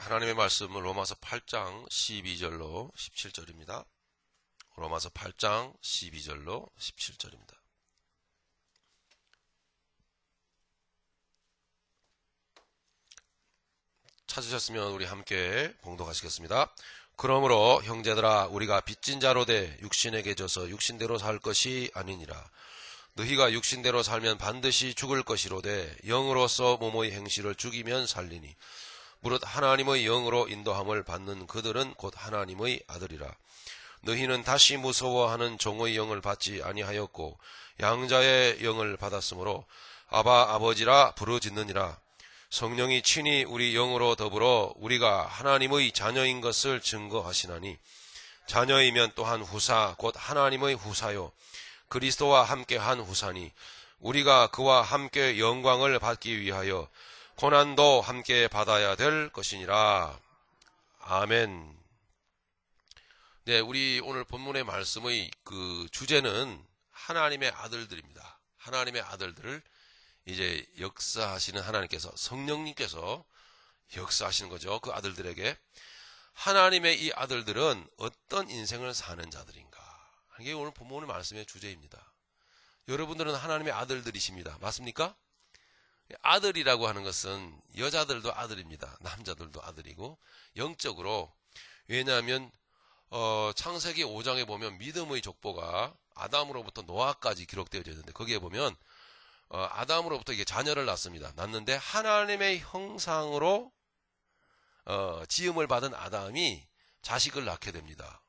하나님의 말씀은 로마서 8장 12절로 17절입니다. 로마서 8장 12절로 17절입니다. 찾으셨으면 우리 함께 봉독하시겠습니다. 그러므로 형제들아 우리가 빚진 자로 돼 육신에게 져서 육신대로 살 것이 아니니라. 너희가 육신대로 살면 반드시 죽을 것이로되 영으로서 몸의 행실을 죽이면 살리니 무릇 하나님의 영으로 인도함을 받는 그들은 곧 하나님의 아들이라. 너희는 다시 무서워하는 종의 영을 받지 아니하였고 양자의 영을 받았으므로 아바 아버지라 부르짖느니라. 성령이 친히 우리 영으로 더불어 우리가 하나님의 자녀인 것을 증거하시나니 자녀이면 또한 후사 곧 하나님의 후사요 그리스도와 함께한 후사니 우리가 그와 함께 영광을 받기 위하여 고난도 함께 받아야 될 것이니라. 아멘. 네, 우리 오늘 본문의 말씀의 그 주제는 하나님의 아들들입니다. 하나님의 아들들을 이제 역사하시는 하나님께서, 성령님께서 역사하시는 거죠. 그 아들들에게. 하나님의 이 아들들은 어떤 인생을 사는 자들인가? 이게 오늘 본문의 말씀의 주제입니다. 여러분들은 하나님의 아들들이십니다. 맞습니까? 아들이라고 하는 것은 여자들도 아들입니다. 남자들도 아들이고 영적으로. 왜냐하면 창세기 5장에 보면 믿음의 족보가 아담으로부터 노아까지 기록되어져 있는데 거기에 보면 아담으로부터 이게 자녀를 낳습니다. 낳는데 하나님의 형상으로 지음을 받은 아담이 자식을 낳게 됩니다.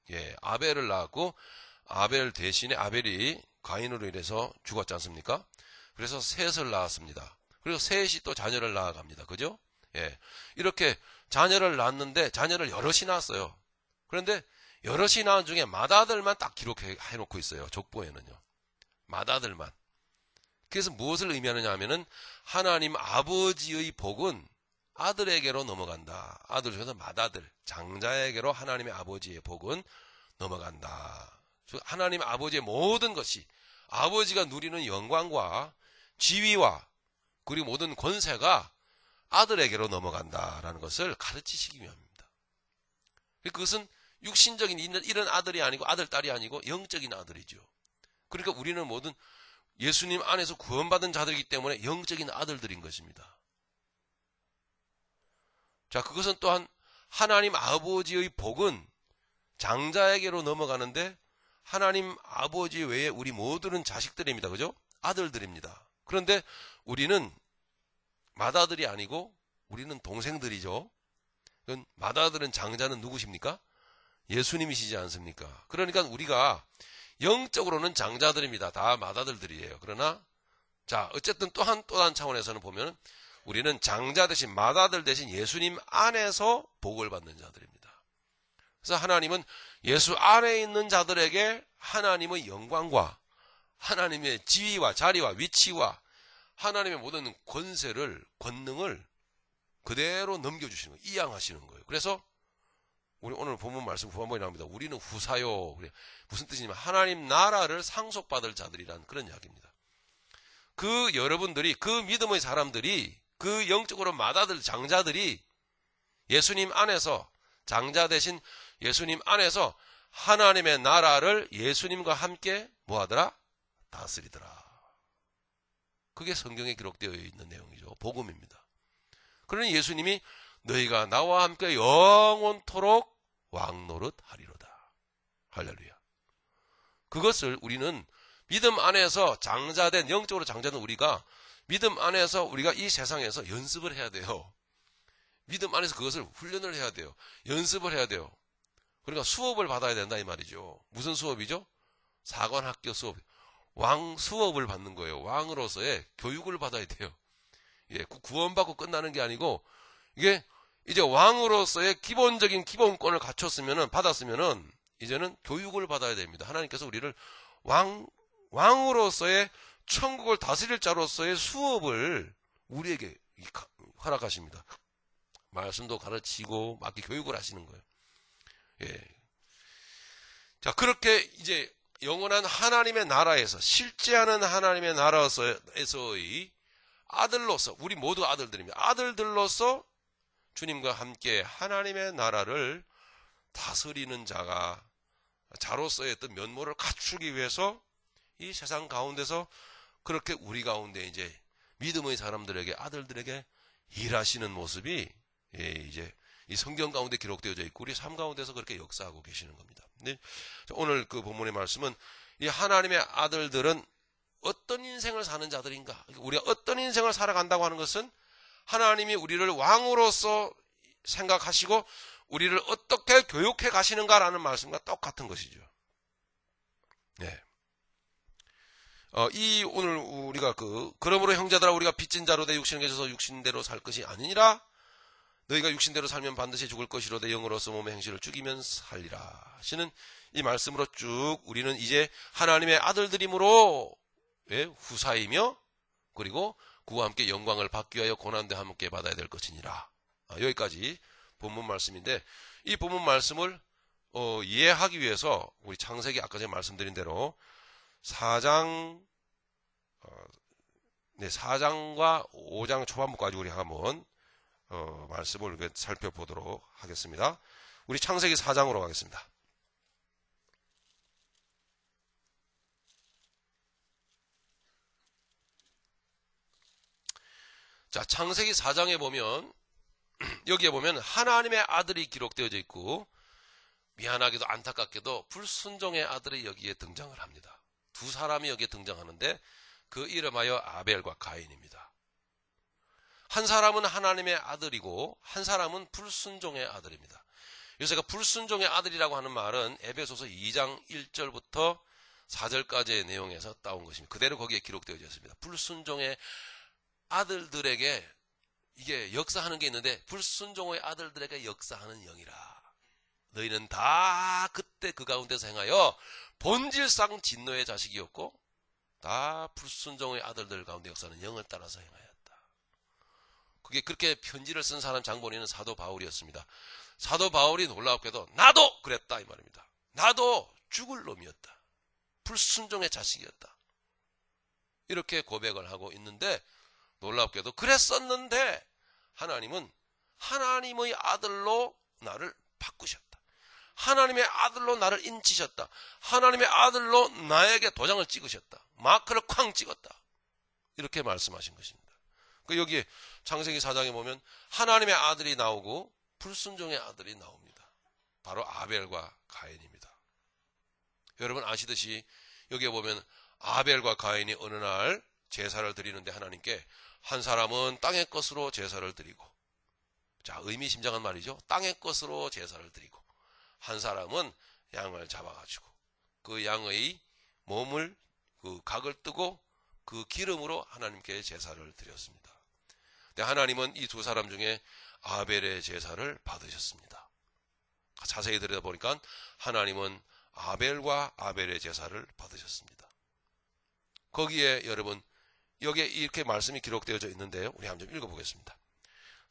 예, 아벨을 낳았고 아벨 대신에 아벨이 가인으로 인해서 죽었지 않습니까? 그래서 셋을 낳았습니다. 그리고 셋이 또 자녀를 낳아갑니다. 그죠? 예, 이렇게 자녀를 낳았는데 자녀를 여럿이 낳았어요. 그런데 여럿이 낳은 중에 맏아들만 딱 기록해놓고 있어요. 족보에는요. 맏아들만. 그래서 무엇을 의미하느냐 하면은 하나님 아버지의 복은 아들에게로 넘어간다. 아들 중에서 맏아들, 장자에게로 하나님의 아버지의 복은 넘어간다. 즉 하나님 아버지의 모든 것이 아버지가 누리는 영광과 지위와 그리고 모든 권세가 아들에게로 넘어간다라는 것을 가르치시기 위함입니다. 그것은 육신적인 이런 아들이 아니고 아들, 딸이 아니고 영적인 아들이죠. 그러니까 우리는 모든 예수님 안에서 구원받은 자들이기 때문에 영적인 아들들인 것입니다. 자, 그것은 또한 하나님 아버지의 복은 장자에게로 넘어가는데 하나님 아버지 외에 우리 모두는 자식들입니다. 그죠? 아들들입니다. 그런데 우리는 맏아들이 아니고 우리는 동생들이죠. 맏아들은 장자는 누구십니까? 예수님이시지 않습니까? 그러니까 우리가 영적으로는 장자들입니다. 다 맏아들들이에요. 그러나 자, 어쨌든 또 다른 차원에서는 보면 우리는 장자 대신 맏아들 대신 예수님 안에서 복을 받는 자들입니다. 그래서 하나님은 예수 안에 있는 자들에게 하나님의 영광과 하나님의 지위와 자리와 위치와 하나님의 모든 권세를, 권능을 그대로 넘겨주시는 거예요. 이양하시는 거예요. 그래서 우리 오늘 본문 말씀 후반부에 나옵니다. 우리는 후사요. 무슨 뜻이냐면 하나님 나라를 상속받을 자들이란 그런 이야기입니다. 그 여러분들이, 그 믿음의 사람들이, 그 영적으로 맏아들 장자들이 예수님 안에서, 장자 대신 예수님 안에서 하나님의 나라를 예수님과 함께 뭐하더라? 다스리더라. 그게 성경에 기록되어 있는 내용이죠. 복음입니다. 그러니 예수님이 너희가 나와 함께 영원토록 왕노릇 하리로다. 할렐루야. 그것을 우리는 믿음 안에서 장자된, 영적으로 장자된 우리가 믿음 안에서 우리가 이 세상에서 연습을 해야 돼요. 믿음 안에서 그것을 훈련을 해야 돼요. 연습을 해야 돼요. 그러니까 수업을 받아야 된다 이 말이죠. 무슨 수업이죠? 사관학교 수업. 왕 수업을 받는 거예요. 왕으로서의 교육을 받아야 돼요. 예, 구원받고 끝나는 게 아니고 이게 이제 왕으로서의 기본적인 기본권을 받았으면은 이제는 교육을 받아야 됩니다. 하나님께서 우리를 왕으로서의 천국을 다스릴 자로서의 수업을 우리에게 허락하십니다. 말씀도 가르치고 맞게 교육을 하시는 거예요. 예. 자, 그렇게 이제 영원한 하나님의 나라에서, 실제하는 하나님의 나라에서의 아들로서, 우리 모두 아들들입니다. 아들들로서 주님과 함께 하나님의 나라를 다스리는 자로서의 어떤 면모를 갖추기 위해서 이 세상 가운데서 그렇게 우리 가운데 이제 믿음의 사람들에게, 아들들에게 일하시는 모습이 이제 이 성경 가운데 기록되어져 있고 우리 삶 가운데서 그렇게 역사하고 계시는 겁니다. 오늘 그 본문의 말씀은 이 하나님의 아들들은 어떤 인생을 사는 자들인가? 우리가 어떤 인생을 살아간다고 하는 것은 하나님이 우리를 왕으로서 생각하시고 우리를 어떻게 교육해 가시는가라는 말씀과 똑같은 것이죠. 네. 오늘 우리가 그러므로 형제들아 우리가 빚진 자로 내 육신에 계셔서 육신대로 살 것이 아니니라. 너희가 육신대로 살면 반드시 죽을 것이로되 영으로서 몸의 행실을 죽이면 살리라 하시는 이 말씀으로 쭉 우리는 이제 하나님의 아들들이므로 후사이며 그리고 그와 함께 영광을 받기 위하여 고난도 함께 받아야 될 것이니라. 여기까지 본문 말씀인데 이 본문 말씀을 이해하기 위해서 우리 창세기 아까 전에 말씀드린 대로 4장과 5장 초반부까지 우리 한번 말씀을 살펴보도록 하겠습니다. 우리 창세기 4장으로 가겠습니다. 자, 창세기 4장에 보면 여기에 보면 하나님의 아들이 기록되어져 있고 미안하게도 안타깝게도 불순종의 아들이 여기에 등장을 합니다. 두 사람이 여기에 등장하는데 그 이름하여 아벨과 가인입니다. 한 사람은 하나님의 아들이고 한 사람은 불순종의 아들입니다. 그래서 제가 불순종의 아들이라고 하는 말은 에베소서 2장 1절부터 4절까지의 내용에서 따온 것입니다. 그대로 거기에 기록되어져 있습니다. 불순종의 아들들에게 이게 역사하는 게 있는데 불순종의 아들들에게 역사하는 영이라. 너희는 다 그때 그 가운데서 행하여 본질상 진노의 자식이었고 다 불순종의 아들들 가운데 역사하는 영을 따라서 행하였다. 그게 그렇게 편지를 쓴 사람 장본인은 사도 바울이었습니다. 사도 바울이 놀랍게도 나도 그랬다 이 말입니다. 나도 죽을 놈이었다. 불순종의 자식이었다. 이렇게 고백을 하고 있는데 놀랍게도 그랬었는데 하나님은 하나님의 아들로 나를 바꾸셨다. 하나님의 아들로 나를 인치셨다. 하나님의 아들로 나에게 도장을 찍으셨다. 마크를 쾅 찍었다. 이렇게 말씀하신 것입니다. 여기 창세기 4장에 보면 하나님의 아들이 나오고 불순종의 아들이 나옵니다. 바로 아벨과 가인입니다. 여러분 아시듯이 여기에 보면 아벨과 가인이 어느 날 제사를 드리는데 하나님께 한 사람은 땅의 것으로 제사를 드리고, 자, 의미심장한 말이죠. 땅의 것으로 제사를 드리고, 한 사람은 양을 잡아가지고 그 양의 몸을 그 각을 뜨고 그 기름으로 하나님께 제사를 드렸습니다. 근데 하나님은 이 두 사람 중에 아벨의 제사를 받으셨습니다. 자세히 들여다보니까 하나님은 아벨과 아벨의 제사를 받으셨습니다. 거기에 여러분 여기에 이렇게 말씀이 기록되어져 있는데요. 우리 한번 좀 읽어보겠습니다.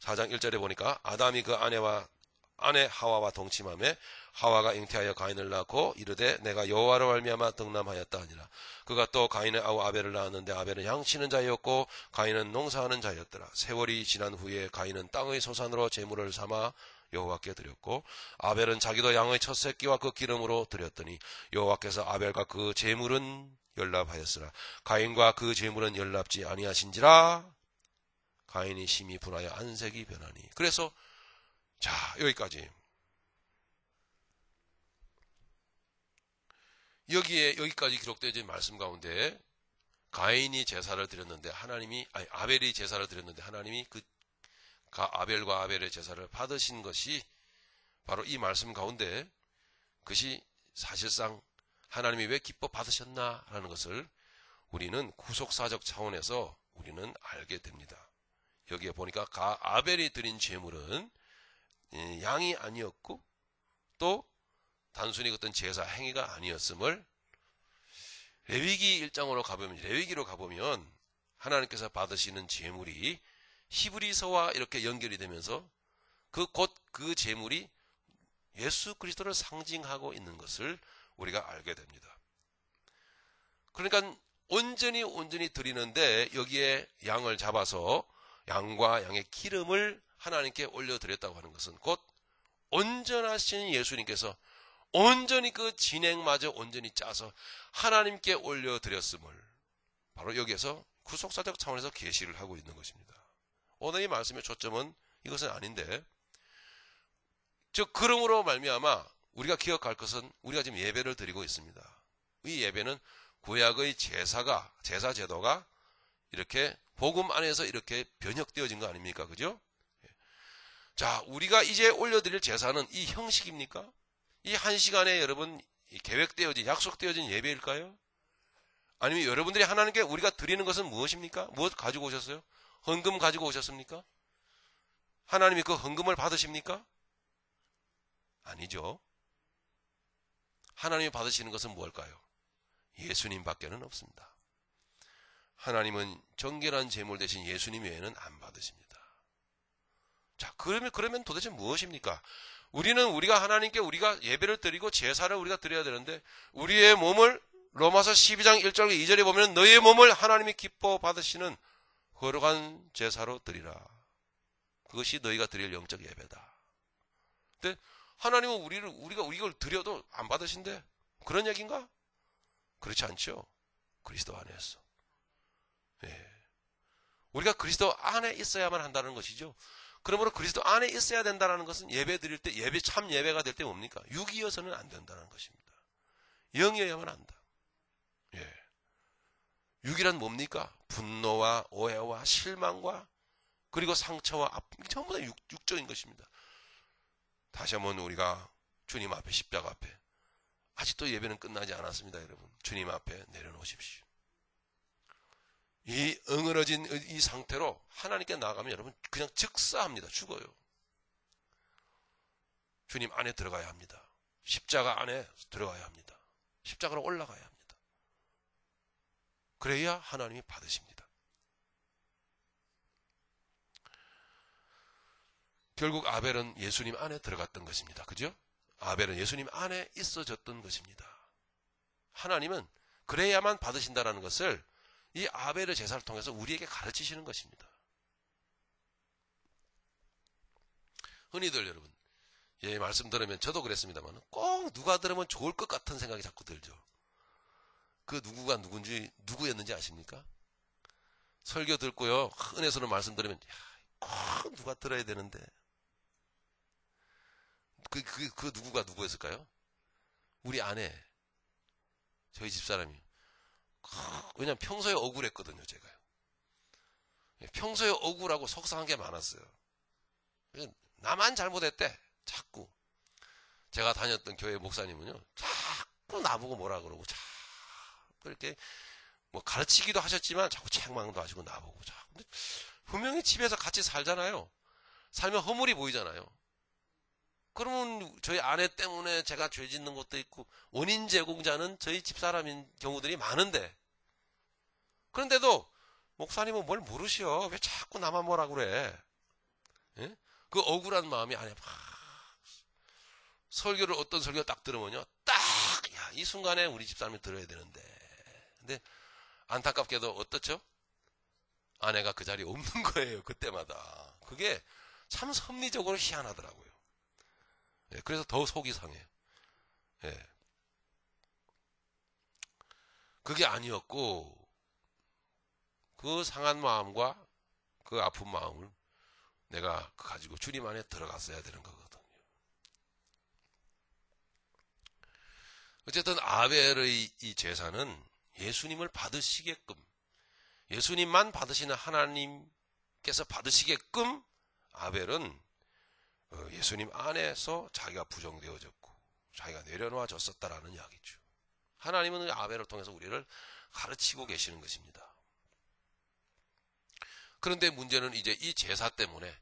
4장 1절에 보니까 아담이 그 아내 하와와 동침하며 하와가 잉태하여 가인을 낳고 이르되 내가 여호와로 말미암아 덕남하였다 하니라. 그가 또 가인의 아우 아벨을 낳았는데 아벨은 양치는 자였고 가인은 농사하는 자였더라. 세월이 지난 후에 가인은 땅의 소산으로 제물을 삼아 여호와께 드렸고 아벨은 자기도 양의 첫 새끼와 그 기름으로 드렸더니 여호와께서 아벨과 그 제물은 연락하였으나 가인과 그 제물은 연락지 아니하신지라. 가인이 심히 분하여 안색이 변하니. 그래서 자, 여기까지. 여기까지 기록되어 있는 말씀 가운데 가인이 제사를 드렸는데 아벨이 제사를 드렸는데 하나님이 아벨과 아벨의 제사를 받으신 것이 바로 이 말씀 가운데 그것이 사실상 하나님이 왜 기뻐 받으셨나라는 것을 우리는 구속사적 차원에서 우리는 알게 됩니다. 여기에 보니까 아벨이 드린 제물은 양이 아니었고 또 단순히 어떤 제사 행위가 아니었음을 레위기 1장으로 가보면 레위기로 가보면 하나님께서 받으시는 제물이 히브리서와 이렇게 연결이 되면서 그 제물이 예수 그리스도를 상징하고 있는 것을 우리가 알게 됩니다. 그러니까 온전히 드리는데 여기에 양을 잡아서 양과 양의 기름을 하나님께 올려드렸다고 하는 것은 곧 온전하신 예수님께서 온전히 그 진행마저 온전히 짜서 하나님께 올려드렸음을 바로 여기에서 구속사적 차원에서 계시를 하고 있는 것입니다. 오늘 이 말씀의 초점은 이것은 아닌데, 즉 그러므로 말미암아 우리가 기억할 것은 우리가 지금 예배를 드리고 있습니다. 이 예배는 구약의 제사 제도가 이렇게 복음 안에서 이렇게 변혁되어진 거 아닙니까? 그죠? 자, 우리가 이제 올려드릴 제사는 이 형식입니까? 이 한 시간에 여러분 계획되어진, 약속되어진 예배일까요? 아니면 여러분들이 하나님께 우리가 드리는 것은 무엇입니까? 무엇 가지고 오셨어요? 헌금 가지고 오셨습니까? 하나님이 그 헌금을 받으십니까? 아니죠. 하나님이 받으시는 것은 무엇일까요? 예수님 밖에는 없습니다. 하나님은 정결한 제물 대신 예수님 외에는 안 받으십니다. 자, 그러면 도대체 무엇입니까? 우리가 하나님께 우리가 예배를 드리고 제사를 우리가 드려야 되는데, 우리의 몸을 로마서 12장 1절 2절에 보면 너희의 몸을 하나님이 기뻐 받으시는 거룩한 제사로 드리라. 그것이 너희가 드릴 영적 예배다. 근데 하나님은 우리가 이걸 드려도 안 받으신대. 그런 얘기인가? 그렇지 않죠. 그리스도 안에서. 예. 우리가 그리스도 안에 있어야만 한다는 것이죠. 그러므로 그리스도 안에 있어야 된다는 것은 예배 드릴 때, 참 예배가 될 때 뭡니까? 육이어서는 안 된다는 것입니다. 영이어야만 한다. 예. 육이란 뭡니까? 분노와 오해와 실망과 그리고 상처와 아픔, 전부 다 육적인 것입니다. 다시 한번 우리가 주님 앞에, 십자가 앞에, 아직도 예배는 끝나지 않았습니다. 여러분, 주님 앞에 내려놓으십시오. 이 응어러진 이 상태로 하나님께 나아가면 여러분 그냥 즉사합니다. 죽어요. 주님 안에 들어가야 합니다. 십자가 안에 들어가야 합니다. 십자가로 올라가야 합니다. 그래야 하나님이 받으십니다. 결국 아벨은 예수님 안에 들어갔던 것입니다. 그죠? 아벨은 예수님 안에 있어졌던 것입니다. 하나님은 그래야만 받으신다는 것을 이 아벨의 제사를 통해서 우리에게 가르치시는 것입니다. 흔히들 여러분, 예, 말씀 들으면 저도 그랬습니다만 꼭 누가 들으면 좋을 것 같은 생각이 자꾸 들죠. 그 누구가 누구였는지 아십니까? 설교 듣고요, 은혜스러운 말씀 들으면 꼭 누가 들어야 되는데 그 누구가 누구였을까요? 우리 아내, 저희 집사람이. 왜냐면 평소에 억울했거든요, 제가요. 평소에 억울하고 속상한 게 많았어요. 나만 잘못했대, 자꾸. 제가 다녔던 교회 목사님은요, 자꾸 나보고 뭐라 그러고, 자꾸 이렇게, 뭐 가르치기도 하셨지만, 자꾸 책망도 하시고, 나보고, 자꾸. 근데 분명히 집에서 같이 살잖아요. 살면 허물이 보이잖아요. 그러면 저희 아내 때문에 제가 죄 짓는 것도 있고, 원인 제공자는 저희 집사람인 경우들이 많은데, 그런데도 목사님은 뭘 모르시오. 왜 자꾸 나만 뭐라 그래? 예? 그 억울한 마음이 안에 설교를 어떤 설교 딱 들으면요, 야, 이 순간에 우리 집사람이 들어야 되는데. 근데 안타깝게도 어떻죠? 아내가 그 자리에 없는 거예요. 그때마다. 그게 참 섭리적으로 희한하더라고요. 예, 그래서 더 속이 상해요. 예. 그게 아니었고, 그 상한 마음과 그 아픈 마음을 내가 가지고 주님 안에 들어갔어야 되는 거거든요. 어쨌든 아벨의 이 제사는 예수님을 받으시게끔, 예수님만 받으시는 하나님께서 받으시게끔 아벨은 예수님 안에서 자기가 부정되어졌고 자기가 내려놓아졌었다라는 이야기죠. 하나님은 아벨을 통해서 우리를 가르치고 계시는 것입니다. 그런데 문제는 이제 이 제사 때문에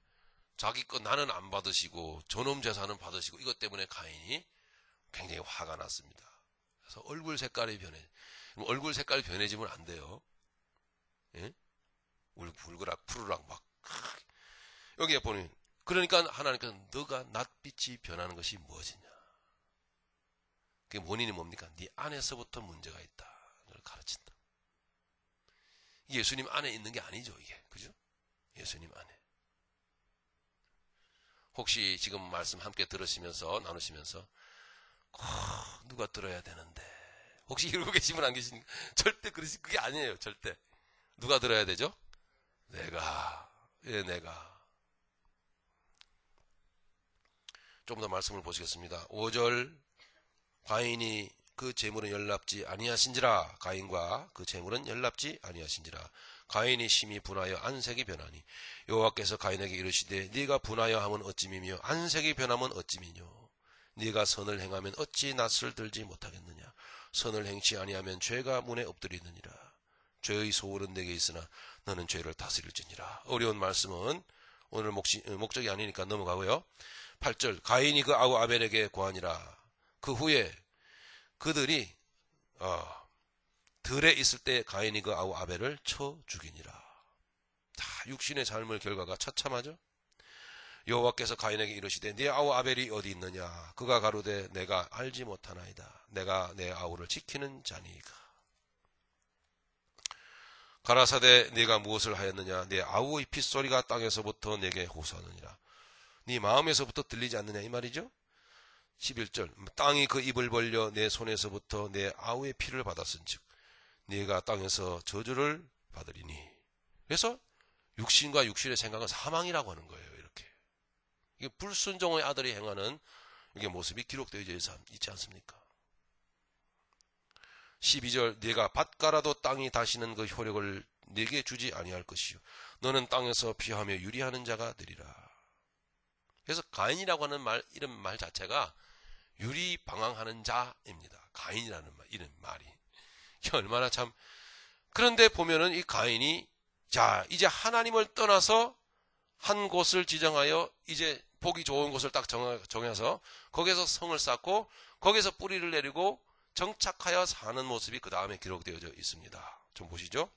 자기 거 나는 안 받으시고 저놈 제사는 받으시고 이것 때문에 가인이 굉장히 화가 났습니다. 그래서 얼굴 색깔이 얼굴 색깔이 변해지면 안 돼요. 예? 울그락 푸르락 막. 여기에 보니 그러니까 하나님께서 너가 낯빛이 변하는 것이 무엇이냐. 그게 원인이 뭡니까? 네 안에서부터 문제가 있다. 를 가르친다. 예수님 안에 있는 게 아니죠, 이게. 그죠? 예수님 안에. 혹시 지금 말씀 함께 들으시면서 나누시면서 누가 들어야 되는데 혹시 이러고 계신 분 안 계십니까? 절대 그게 아니에요. 절대. 누가 들어야 되죠? 내가. 예, 내가. 좀 더 말씀을 보시겠습니다. 5절 가인이 그 재물은 연락지 아니하신지라. 가인과 그 재물은 연락지 아니하신지라. 가인이 심히 분하여 안색이 변하니 여호와께서 가인에게 이르시되 네가 분하여 함은 어찌미며 안색이 변함은 어찌미뇨. 네가 선을 행하면 어찌 낯을 들지 못하겠느냐. 선을 행치 아니하면 죄가 문에 엎드리느니라. 죄의 소울은 내게 있으나 너는 죄를 다스릴지니라. 어려운 말씀은 오늘 목적이 아니니까 넘어가고요. 8절 가인이 그 아우 아벨에게 고하니라. 그 후에 그들이 들에 있을 때 가인이 그 아우 아벨을 쳐 죽이니라. 다 육신의 삶의 결과가 처참하죠. 여호와께서 가인에게 이르시되 네 아우 아벨이 어디 있느냐. 그가 가로되 내가 알지 못하나이다. 내가 내 아우를 지키는 자니이까. 가라사대 네가 무엇을 하였느냐. 네 아우의 핏소리가 땅에서부터 내게 호소하느니라. 네 마음에서부터 들리지 않느냐 이 말이죠. 11절 땅이 그 입을 벌려 내 손에서부터 내 아우의 피를 받았은즉 네가 땅에서 저주를 받으리니. 그래서 육신과 육신의 생각은 사망이라고 하는 거예요. 이렇게 이게 불순종의 아들이 행하는 이게 모습이 기록되어 있지 않습니까? 12절 네가 밭가라도 땅이 다시는 그 효력을 네게 주지 아니할 것이요 너는 땅에서 피하며 유리하는 자가 되리라. 그래서 가인이라고 하는 이런 말 자체가 유리방황하는 자입니다. 가인이라는 이런 말이 얼마나 참. 그런데 보면은 이 가인이 자 이제 하나님을 떠나서 한 곳을 지정하여 이제 보기 좋은 곳을 딱 정해서 거기서 성을 쌓고 거기서 뿌리를 내리고 정착하여 사는 모습이 그 다음에 기록되어져 있습니다. 좀 보시죠.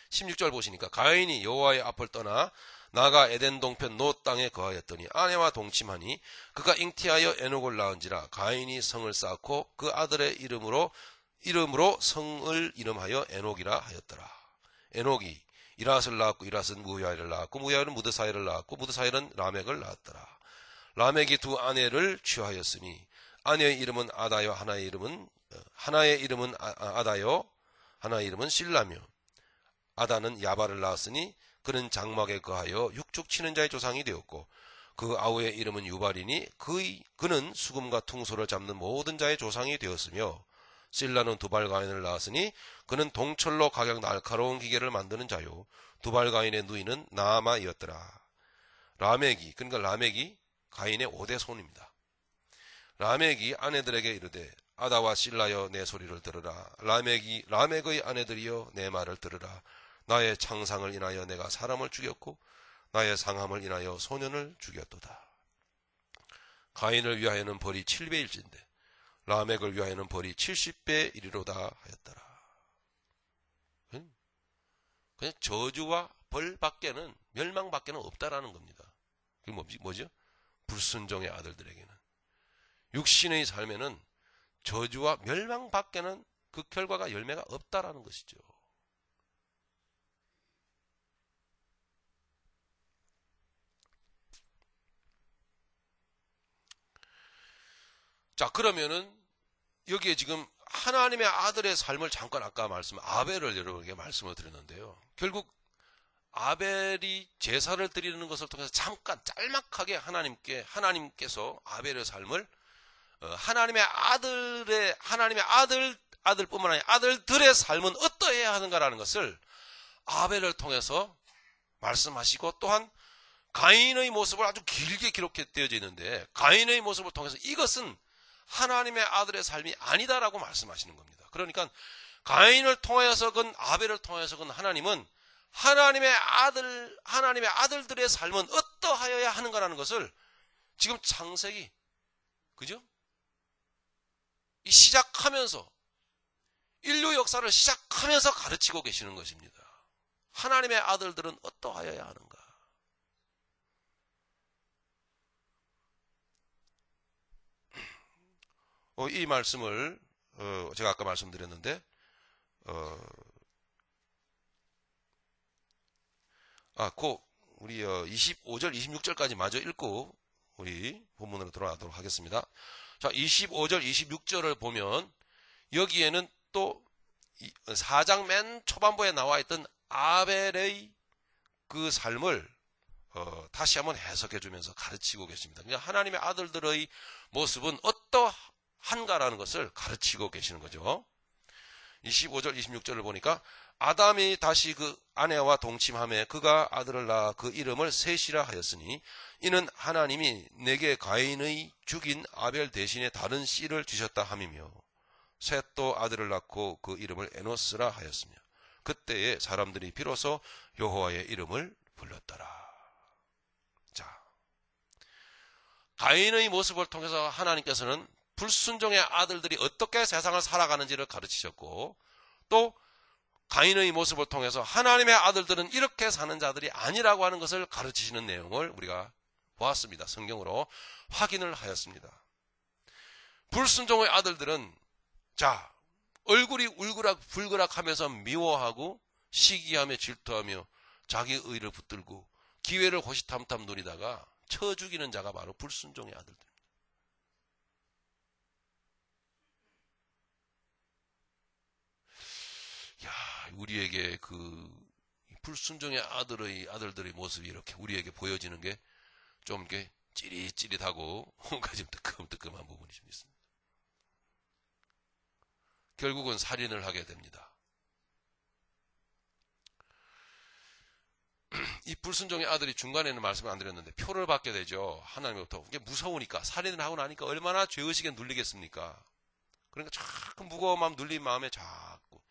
16절 보시니까 가인이 여호와의 앞을 떠나 나가 에덴 동편 노 땅에 거하였더니 아내와 동침하니 그가 잉태하여 에녹을 낳은지라. 가인이 성을 쌓고 그 아들의 이름으로 성을 이름하여 에녹이라 하였더라. 에녹이 이랏을 낳았고 이랏은 무야일을 낳았고 무야일은 무드사일을 낳았고 무드사일은 라멕을 낳았더라. 라멕이 두 아내를 취하였으니 아내의 이름은 아다요 하나의 이름은 아다요 하나의 이름은 실라며 아다는 야발을 낳았으니 그는 장막에 거하여 육축 치는 자의 조상이 되었고 그 아우의 이름은 유발이니 그는 수금과 퉁소를 잡는 모든 자의 조상이 되었으며 실라는 두발가인을 낳았으니 그는 동철로 각양 날카로운 기계를 만드는 자요 두발가인의 누이는 나아마이었더라. 라멕이 가인의 5대 손입니다. 라멕이 아내들에게 이르되 아다와 실라여 내 소리를 들으라. 라멕의 아내들이여 내 말을 들으라. 나의 창상을 인하여 내가 사람을 죽였고 나의 상함을 인하여 소년을 죽였도다. 가인을 위하여는 벌이 7배일진데 라멕을 위하여는 벌이 70배 이리로다 하였더라. 그냥 저주와 벌밖에는 멸망밖에는 없다라는 겁니다. 그게 뭐죠? 불순종의 아들들에게는 육신의 삶에는 저주와 멸망밖에는 그 결과가 열매가 없다라는 것이죠. 자, 그러면은 여기에 지금 하나님의 아들의 삶을 잠깐 아까 아벨을 여러분에게 말씀을 드렸는데요. 결국 아벨이 제사를 드리는 것을 통해서 잠깐 짤막하게 하나님께서 아벨의 삶을 하나님의 아들뿐만 아니라 아들들의 삶은 어떠해야 하는가라는 것을 아벨을 통해서 말씀하시고 또한 가인의 모습을 아주 길게 기록되어져 있는데 가인의 모습을 통해서 이것은 하나님의 아들의 삶이 아니다라고 말씀하시는 겁니다. 그러니까 가인을 통해서건 아벨을 통해서건 하나님은 하나님의 아들들의 삶은 어떠하여야 하는가라는 것을 지금 창세기 그죠? 이 시작하면서 인류 역사를 시작하면서 가르치고 계시는 것입니다. 하나님의 아들들은 어떠하여야 하는가? 이 말씀을 제가 아까 말씀드렸는데 우리 25절, 26절까지 마저 읽고 우리 본문으로 돌아가도록 하겠습니다. 자, 25절, 26절을 보면 여기에는 또 4장 맨 초반부에 나와 있던 아벨의 그 삶을 다시 한번 해석해 주면서 가르치고 계십니다. 그러니까 하나님의 아들들의 모습은 어떠한가라는 것을 가르치고 계시는 거죠. 25절, 26절을 보니까 아담이 다시 그 아내와 동침하며 그가 아들을 낳아 그 이름을 셋이라 하였으니 이는 하나님이 내게 가인의 죽인 아벨 대신에 다른 씨를 주셨다 함이며 셋도 아들을 낳고 그 이름을 에노스라 하였으며 그때에 사람들이 비로소 여호와의 이름을 불렀더라. 자, 가인의 모습을 통해서 하나님께서는 불순종의 아들들이 어떻게 세상을 살아가는지를 가르치셨고 또 가인의 모습을 통해서 하나님의 아들들은 이렇게 사는 자들이 아니라고 하는 것을 가르치시는 내용을 우리가 보았습니다. 성경으로 확인을 하였습니다. 불순종의 아들들은 자, 얼굴이 울그락불그락하면서 미워하고 시기하며 질투하며 자기 의를 붙들고 기회를 호시탐탐 누리다가 쳐 죽이는 자가 바로 불순종의 아들들. 야, 우리에게 그 불순종의 아들들의 모습이 이렇게 우리에게 보여지는 게 좀 이렇게 찌릿찌릿하고 뭔가 좀 뜨끔뜨끔한 부분이 좀 있습니다. 결국은 살인을 하게 됩니다. 이 불순종의 아들이 중간에는 말씀을 안 드렸는데 표를 받게 되죠. 하나님부터. 이게 무서우니까 살인을 하고 나니까 얼마나 죄의식에 눌리겠습니까? 그러니까 자꾸 무거운 마음 눌린 마음에 자꾸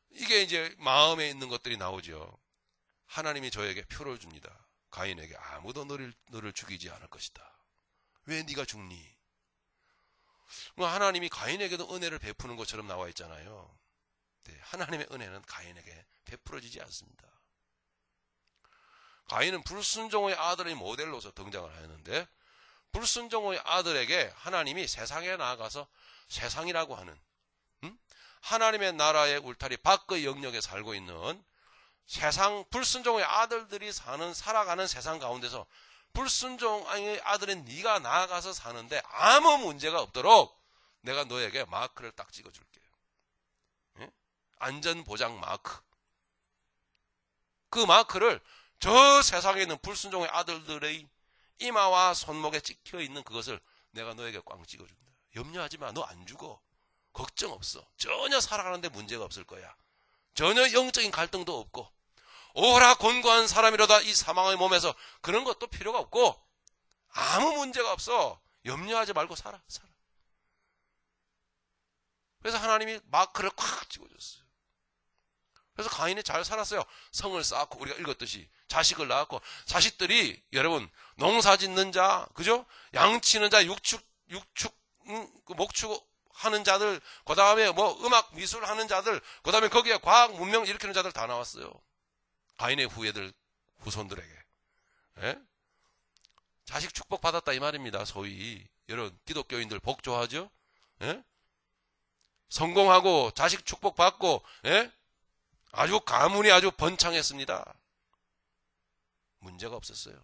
이게 이제 마음에 있는 것들이 나오죠. 하나님이 저에게 표를 줍니다. 가인에게 아무도 너를 죽이지 않을 것이다. 왜 네가 죽니? 하나님이 가인에게도 은혜를 베푸는 것처럼 나와 있잖아요. 네, 하나님의 은혜는 가인에게 베풀어지지 않습니다. 가인은 불순종의 아들의 모델로서 등장을 하였는데 불순종의 아들에게 하나님이 세상에 나아가서 세상이라고 하는 하나님의 나라의 울타리 밖의 영역에 살고 있는 세상 불순종의 아들들이 살아가는 세상 가운데서 불순종의 아들인 네가 나아가서 사는데 아무 문제가 없도록 내가 너에게 마크를 딱 찍어줄게. 예? 안전보장 마크. 그 마크를 저 세상에 있는 불순종의 아들들의 이마와 손목에 찍혀있는 그것을 내가 너에게 꽝 찍어준다. 염려하지 마. 너 안 죽어. 걱정 없어. 전혀 살아가는데 문제가 없을 거야. 전혀 영적인 갈등도 없고 오라 곤고한 사람이로다 이 사망의 몸에서 그런 것도 필요가 없고 아무 문제가 없어. 염려하지 말고 살아. 그래서 하나님이 마크를 콱 찍어줬어요. 그래서 가인이 잘 살았어요. 성을 쌓고 우리가 읽었듯이 자식을 낳았고 자식들이 여러분 농사 짓는 자, 그죠? 양치는 자, 목축 하는 자들, 그 다음에 뭐 음악 미술 하는 자들, 그 다음에 거기에 과학 문명 일으키는 자들 다 나왔어요. 가인의 후손들에게. 예? 자식 축복 받았다 이 말입니다. 소위 이런 기독교인들 복 좋아하죠? 예? 성공하고 자식 축복 받고 예? 아주 가문이 아주 번창했습니다. 문제가 없었어요.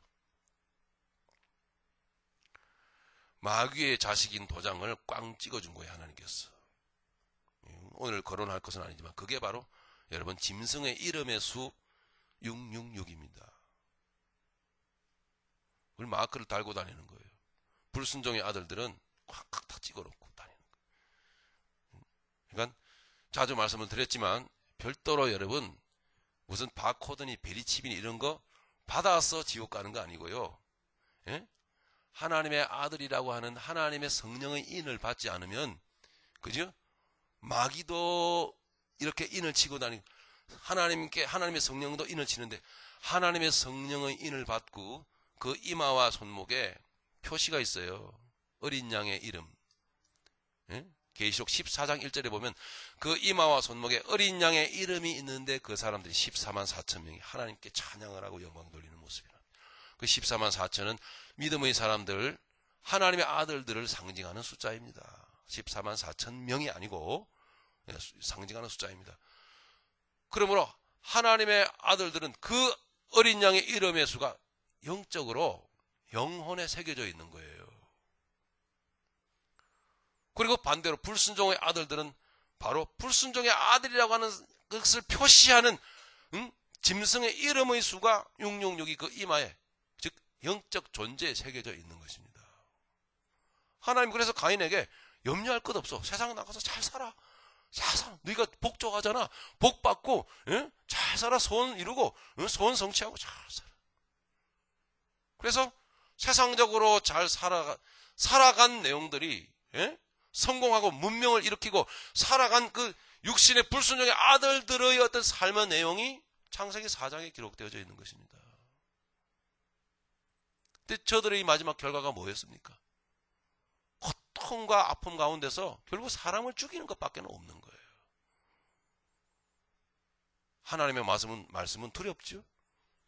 마귀의 자식인 도장을 꽝 찍어준 거예요. 하나님께서. 오늘 거론할 것은 아니지만 그게 바로 여러분 짐승의 이름의 수 666입니다. 그걸 마크를 달고 다니는 거예요. 불순종의 아들들은 콱콱 다 찍어놓고 다니는 거예요. 그러니까 자주 말씀을 드렸지만 별도로 여러분 무슨 바코드니 베리칩이니 이런 거 받아서 지옥 가는 거 아니고요. 예? 하나님의 아들이라고 하는 하나님의 성령의 인을 받지 않으면 그죠? 마귀도 이렇게 인을 치고 다니고 하나님의 성령도 인을 치는데 하나님의 성령의 인을 받고 그 이마와 손목에 표시가 있어요. 어린 양의 이름. 예? 계시록 14장 1절에 보면 그 이마와 손목에 어린 양의 이름이 있는데 그 사람들이 14만 4천 명이 하나님께 찬양을 하고 영광 돌리는 모습이라. 그 14만 4천은 믿음의 사람들, 하나님의 아들들을 상징하는 숫자입니다. 14만 4천 명이 아니고 상징하는 숫자입니다. 그러므로 하나님의 아들들은 그 어린 양의 이름의 수가 영적으로 영혼에 새겨져 있는 거예요. 그리고 반대로 불순종의 아들들은 바로 불순종의 아들이라고 하는 것을 표시하는 짐승의 이름의 수가 666이 그 이마에, 즉 영적 존재에 새겨져 있는 것입니다. 하나님 그래서 가인에게 염려할 것 없어. 세상 나가서 잘 살아. 잘 살아. 네가 복 좋아하잖아. 복 받고 잘 살아. 소원 이루고 소원 성취하고 잘 살아. 그래서 세상적으로 잘 살아간 내용들이 성공하고 문명을 일으키고 살아간 그 육신의 불순종의 아들들의 어떤 삶의 내용이 창세기 4장에 기록되어져 있는 것입니다. 근데 저들의 이 마지막 결과가 뭐였습니까? 고통과 아픔 가운데서 결국 사람을 죽이는 것밖에 없는 거예요. 하나님의 말씀은 두렵죠?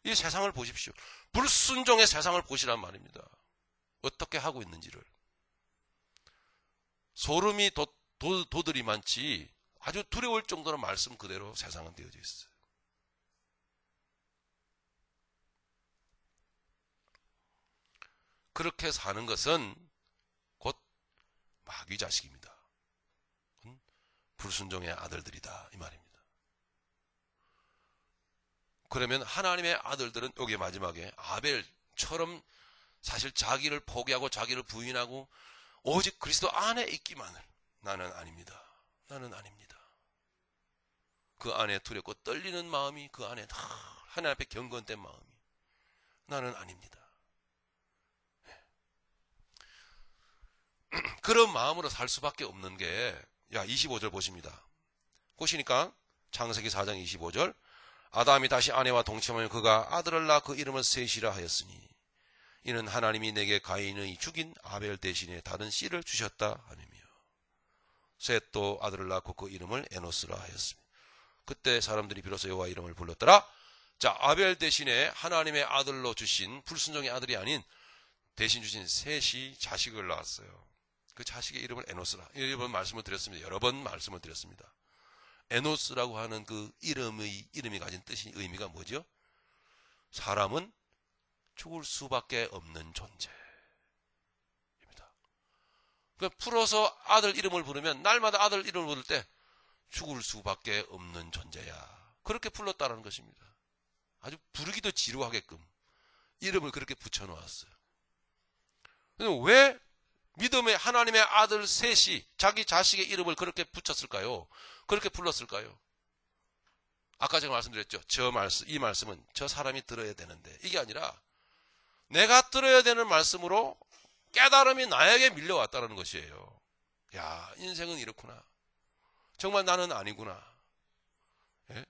이 세상을 보십시오. 불순종의 세상을 보시란 말입니다. 어떻게 하고 있는지를. 소름이 도들이 많지 아주 두려울 정도로 말씀 그대로 세상은 되어져 있어요. 그렇게 사는 것은 곧 마귀 자식입니다. 불순종의 아들들이다 이 말입니다. 그러면 하나님의 아들들은 여기 마지막에 아벨처럼 사실 자기를 포기하고 자기를 부인하고 오직 그리스도 안에 있기만을, 나는 아닙니다. 나는 아닙니다. 그 안에 두렵고 떨리는 마음이, 그 안에 하나님 앞에 경건된 마음이, 나는 아닙니다. 그런 마음으로 살 수밖에 없는 게, 25절 보십니다. 보시니까 창세기 4장 25절, 아담이 다시 아내와 동침하며 그가 아들을 낳아 그 이름을 셋이라 하였으니 이는 하나님이 내게 가인의 죽인 아벨 대신에 다른 씨를 주셨다 하느며, 셋도 아들을 낳고 그 이름을 에노스라 하였습니다. 그때 사람들이 비로소 여호와 이름을 불렀더라. 자, 아벨 대신에 하나님의 아들로 주신 불순종의 아들이 아닌 대신 주신 셋이 자식을 낳았어요. 그 자식의 이름을 에노스라. 여러 번 말씀을 드렸습니다. 여러 번 말씀을 드렸습니다. 에노스라고 하는 그 이름이 가진 뜻이, 의미가 뭐죠? 사람은 죽을 수밖에 없는 존재입니다. 그러니까 풀어서 아들 이름을 부르면, 날마다 아들 이름을 부를 때 죽을 수밖에 없는 존재야. 그렇게 불렀다는 것입니다. 아주 부르기도 지루하게끔 이름을 그렇게 붙여놓았어요. 왜 믿음의 하나님의 아들 셋이 자기 자식의 이름을 그렇게 붙였을까요? 그렇게 불렀을까요? 아까 제가 말씀드렸죠. 이 말씀은 저 사람이 들어야 되는데, 이게 아니라 내가 들어야 되는 말씀으로 깨달음이 나에게 밀려왔다는 것이에요. 야, 인생은 이렇구나. 정말 나는 아니구나. 예?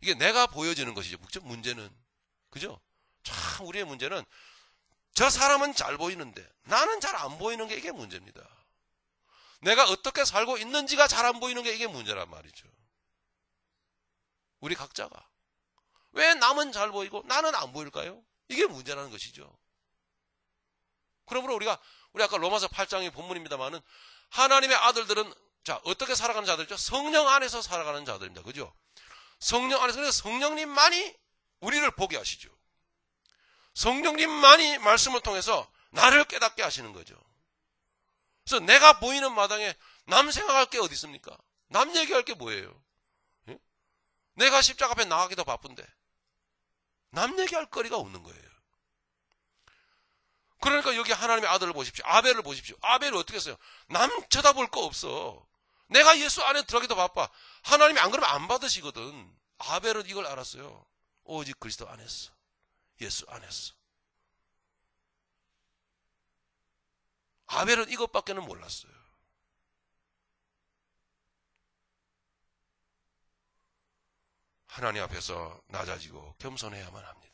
이게 내가 보여지는 것이죠. 문제는. 그죠? 참, 우리의 문제는 저 사람은 잘 보이는데 나는 잘 안 보이는 게 이게 문제입니다. 내가 어떻게 살고 있는지가 잘 안 보이는 게 이게 문제란 말이죠. 우리 각자가. 왜 남은 잘 보이고 나는 안 보일까요? 이게 문제라는 것이죠. 그러므로 우리 아까 로마서 8장의 본문입니다만은 하나님의 아들들은 자, 어떻게 살아가는 자들이죠? 성령 안에서 살아가는 자들입니다. 그죠? 성령 안에서, 그래서 성령님만이 우리를 보게 하시죠. 성령님만이 말씀을 통해서 나를 깨닫게 하시는 거죠. 그래서 내가 보이는 마당에 남 생각할 게 어디 있습니까? 남 얘기할 게 뭐예요? 예? 내가 십자가 앞에 나가기도 바쁜데 남 얘기할 거리가 없는 거예요. 그러니까 여기 하나님의 아들을 보십시오. 아벨을 보십시오. 아벨을 어떻게 했어요? 남 쳐다볼 거 없어. 내가 예수 안에 들어가기도 바빠. 하나님이 안 그러면 안 받으시거든. 아벨은 이걸 알았어요. 오직 그리스도 안에서, 예수 안에서. 아벨은 이것밖에는 몰랐어요. 하나님 앞에서 낮아지고 겸손해야만 합니다.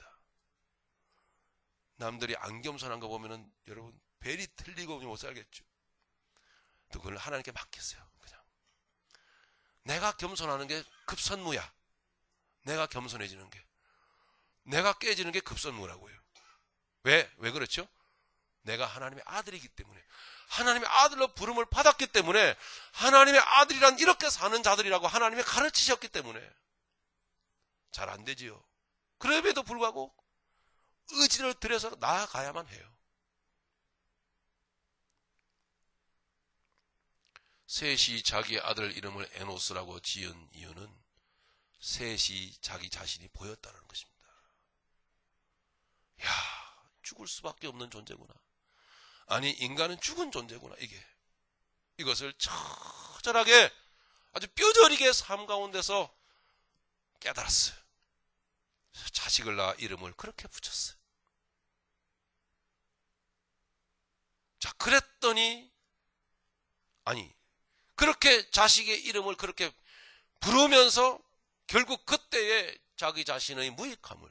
남들이 안 겸손한 거 보면은 여러분 벨이 틀리고 못 살겠죠. 또 그걸 하나님께 맡겼어요. 그냥 내가 겸손하는 게 급선무야. 내가 겸손해지는 게, 내가 깨지는 게 급선무라고요. 왜 그렇죠? 내가 하나님의 아들이기 때문에, 하나님의 아들로 부름을 받았기 때문에, 하나님의 아들이란 이렇게 사는 자들이라고 하나님이 가르치셨기 때문에 잘 안 되지요. 그럼에도 불구하고 의지를 들여서 나아가야만 해요. 셋이 자기 아들 이름을 에노스라고 지은 이유는 셋이 자기 자신이 보였다는 것입니다. 야, 죽을 수밖에 없는 존재구나. 아니, 인간은 죽은 존재구나. 이것을 처절하게 아주 뼈저리게 삶 가운데서 깨달았어요. 자식을 낳아 이름을 그렇게 붙였어요. 자, 그랬더니 그렇게 자식의 이름을 그렇게 부르면서 결국 그때에 자기 자신의 무익함을,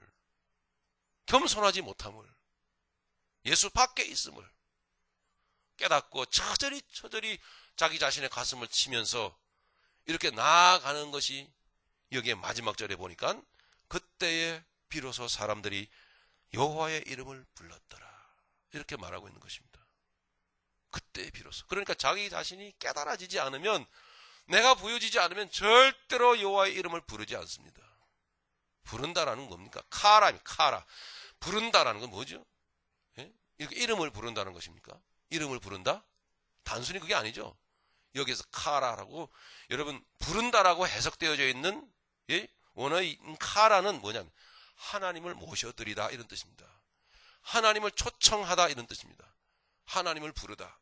겸손하지 못함을, 예수 밖에 있음을 깨닫고 처절히 자기 자신의 가슴을 치면서 이렇게 나아가는 것이 여기에 마지막 절에 보니까 그때에 비로소 사람들이 여호와의 이름을 불렀더라. 이렇게 말하고 있는 것입니다. 그때 비로소. 그러니까 자기 자신이 깨달아지지 않으면, 내가 보여지지 않으면 절대로 여호와의 이름을 부르지 않습니다. 부른다라는 겁니까? 카라. 부른다라는 건 뭐죠? 예? 이렇게 이름을 부른다는 것입니까? 이름을 부른다? 단순히 그게 아니죠. 여기서 카라라고, 여러분, 부른다라고 해석되어져 있는 원어의 카라는 뭐냐면 하나님을 모셔드리다 이런 뜻입니다. 하나님을 초청하다 이런 뜻입니다. 하나님을 부르다.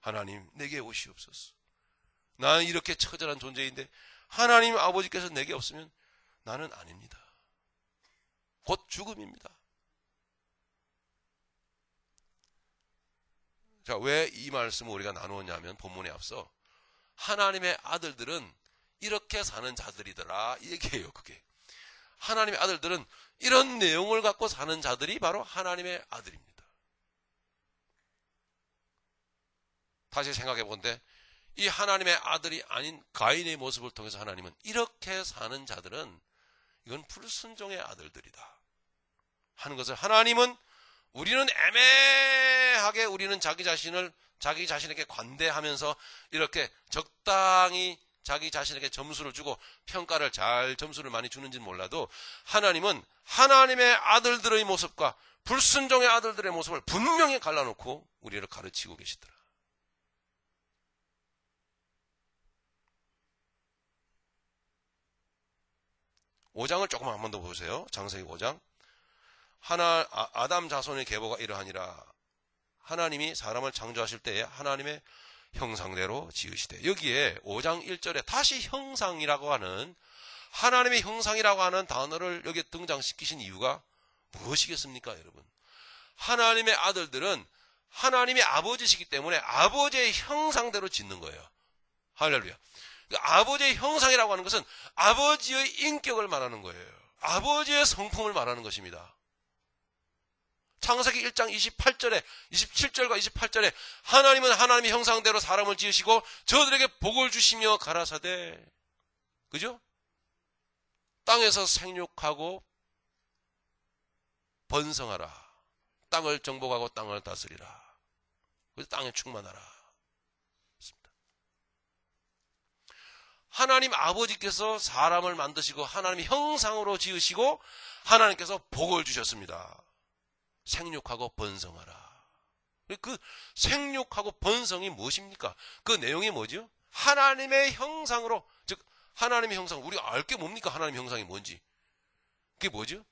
하나님 내게 오시옵소서. 나는 이렇게 처절한 존재인데 하나님 아버지께서 내게 없으면 나는 아닙니다. 곧 죽음입니다. 자, 왜 이 말씀을 우리가 나누었냐면 본문에 앞서 하나님의 아들들은 이렇게 사는 자들이더라 이 얘기예요. 그게 하나님의 아들들은 이런 내용을 갖고 사는 자들이 바로 하나님의 아들입니다. 다시 생각해 본데 이 하나님의 아들이 아닌 가인의 모습을 통해서 하나님은 이렇게 사는 자들은 이건 불순종의 아들들이다 하는 것을, 하나님은 우리는 애매하게 우리는 자기 자신에게 관대하면서 이렇게 적당히 자기 자신에게 점수를 주고 평가를 점수를 많이 주는지는 몰라도 하나님은 하나님의 아들들의 모습과 불순종의 아들들의 모습을 분명히 갈라놓고 우리를 가르치고 계시더라. 5장을 조금 한 번 더 보세요. 창세기 5장. 아담 자손의 계보가 이러하니라. 하나님이 사람을 창조하실 때에 하나님의 형상대로 지으시되, 여기에 5장 1절에 다시 형상이라고 하는, 하나님의 형상이라고 하는 단어를 여기에 등장시키신 이유가 무엇이겠습니까, 여러분? 하나님의 아들들은 하나님의 아버지시기 때문에 아버지의 형상대로 짓는 거예요. 할렐루야. 아버지의 형상이라고 하는 것은 아버지의 인격을 말하는 거예요. 아버지의 성품을 말하는 것입니다. 창세기 1장 27절과 28절에 하나님은 하나님의 형상대로 사람을 지으시고 저들에게 복을 주시며 가라사대, 그죠? 땅에서 생육하고 번성하라. 땅을 정복하고 땅을 다스리라. 그래서 땅에 충만하라. 하나님 아버지께서 사람을 만드시고 하나님의 형상으로 지으시고 하나님께서 복을 주셨습니다. 생육하고 번성하라. 그 생육하고 번성이 무엇입니까? 그 내용이 뭐죠? 하나님의 형상으로, 즉 하나님의 형상, 우리가 알 게 뭡니까? 하나님의 형상이 뭔지. 그게 뭐죠?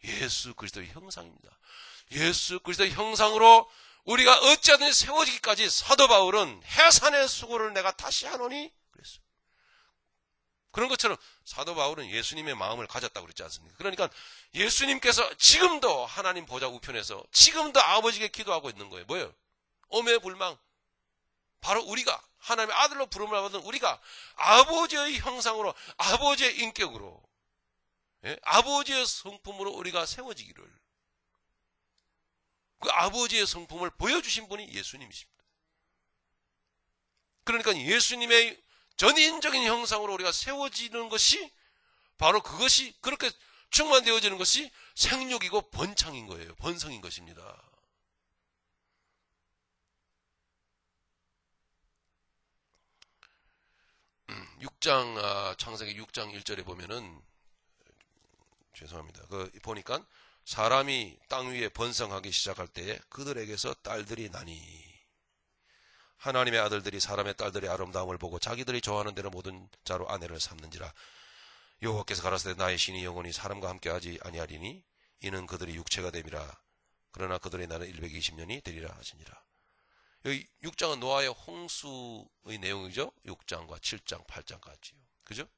예수 그리스도의 형상입니다. 예수 그리스도의 형상으로 우리가 어찌하든지 세워지기까지 사도 바울은 해산의 수고를 내가 다시 하노니 그랬어요. 그런 것처럼 사도 바울은 예수님의 마음을 가졌다고 그랬지 않습니까? 그러니까 예수님께서 지금도 하나님 보좌 우편에서 지금도 아버지께 기도하고 있는 거예요. 뭐예요? 오매불망. 바로 우리가 하나님의 아들로 부름을 받은 우리가 아버지의 형상으로, 아버지의 인격으로, 아버지의 성품으로 우리가 세워지기를, 그 아버지의 성품을 보여주신 분이 예수님이십니다. 그러니까 예수님의 전인적인 형상으로 우리가 세워지는 것이 바로 그것이, 그렇게 충만되어지는 것이 생육이고 번창인 거예요. 번성인 것입니다. 창세기 6장 1절에 보면은 죄송합니다. 보니까 사람이 땅 위에 번성하기 시작할 때에 그들에게서 딸들이 나니 하나님의 아들들이 사람의 딸들의 아름다움을 보고 자기들이 좋아하는 대로 모든 자로 아내를 삼는지라. 여호와께서 가라사대 나의 신이 영원히 사람과 함께하지 아니하리니 이는 그들이 육체가 됨이라. 그러나 그들의 날은 120년이 되리라 하시니라. 여기 6장은 노아의 홍수의 내용이죠. 6장과 7장, 8장까지요. 그죠?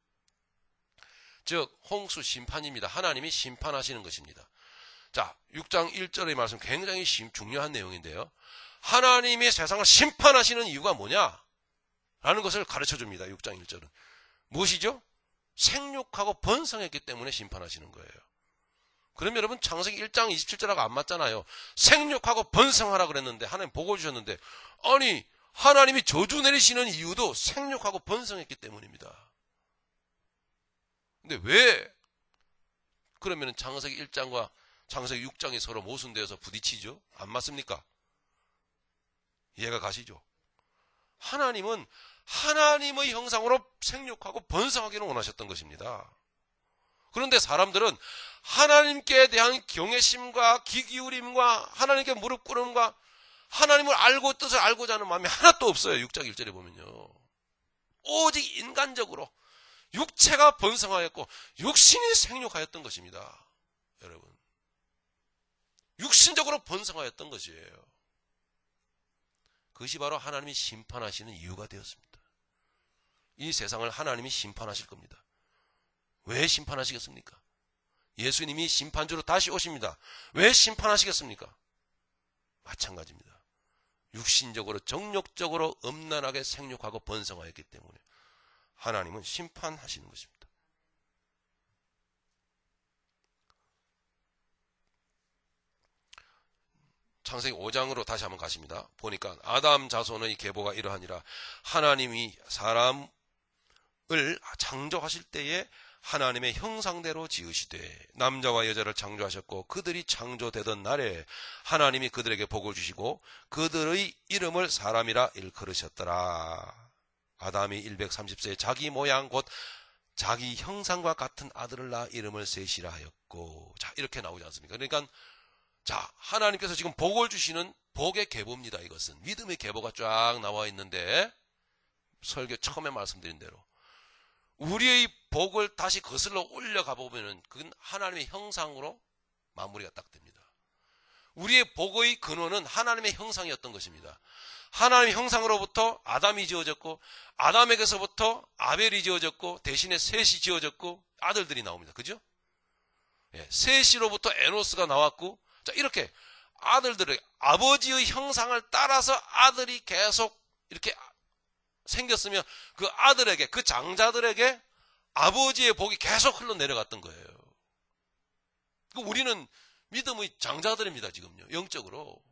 즉 홍수 심판입니다. 하나님이 심판하시는 것입니다. 자, 6장 1절의 말씀 굉장히 중요한 내용인데요. 하나님이 세상을 심판하시는 이유가 뭐냐? 라는 것을 가르쳐줍니다. 6장 1절은. 무엇이죠? 생육하고 번성했기 때문에 심판하시는 거예요. 그럼 여러분 창세기 1장 27절하고 안 맞잖아요. 생육하고 번성하라 그랬는데 하나님 보고 주셨는데 아니 하나님이 저주 내리시는 이유도 생육하고 번성했기 때문입니다. 근데 왜 그러면 창세기 1장과 창세기 6장이 서로 모순되어서 부딪히죠? 안 맞습니까? 이해가 가시죠? 하나님은 하나님의 형상으로 생육하고 번성하기를 원하셨던 것입니다. 그런데 사람들은 하나님께 대한 경외심과 기기울임과 하나님께 무릎 꿇음과 하나님을 알고 뜻을 알고자 하는 마음이 하나도 없어요. 6장 1절에 보면요. 오직 인간적으로 육체가 번성하였고 육신이 생육하였던 것입니다. 여러분. 육신적으로 번성하였던 것이에요. 그것이 바로 하나님이 심판하시는 이유가 되었습니다. 이 세상을 하나님이 심판하실 겁니다. 왜 심판하시겠습니까? 예수님이 심판주로 다시 오십니다. 왜 심판하시겠습니까? 마찬가지입니다. 육신적으로 정욕적으로 음란하게 생육하고 번성하였기 때문에 하나님은 심판하시는 것입니다. 창세기 5장으로 다시 한번 가십니다. 보니까 아담 자손의 계보가 이러하니라. 하나님이 사람을 창조하실 때에 하나님의 형상대로 지으시되 남자와 여자를 창조하셨고 그들이 창조되던 날에 하나님이 그들에게 복을 주시고 그들의 이름을 사람이라 일컬으셨더라. 아담이 130세에 자기 모양 곧 자기 형상과 같은 아들을 낳아 이름을 셋이라 하였고. 자, 이렇게 나오지 않습니까? 그러니까 자, 하나님께서 지금 복을 주시는 복의 계보입니다. 이것은 믿음의 계보가 쫙 나와 있는데 설교 처음에 말씀드린 대로 우리의 복을 다시 거슬러 올려가 보면은 그건 하나님의 형상으로 마무리가 딱 됩니다. 우리의 복의 근원은 하나님의 형상이었던 것입니다. 하나님의 형상으로부터 아담이 지어졌고 아담에게서부터 아벨이 지어졌고 대신에 셋이 지어졌고 아들들이 나옵니다. 그죠? 예, 셋이로부터 에노스가 나왔고 자, 이렇게 아들들의 아버지의 형상을 따라서 아들이 계속 이렇게 생겼으면 그 아들에게, 그 장자들에게 아버지의 복이 계속 흘러내려갔던 거예요. 우리는 믿음의 장자들입니다, 지금요, 영적으로.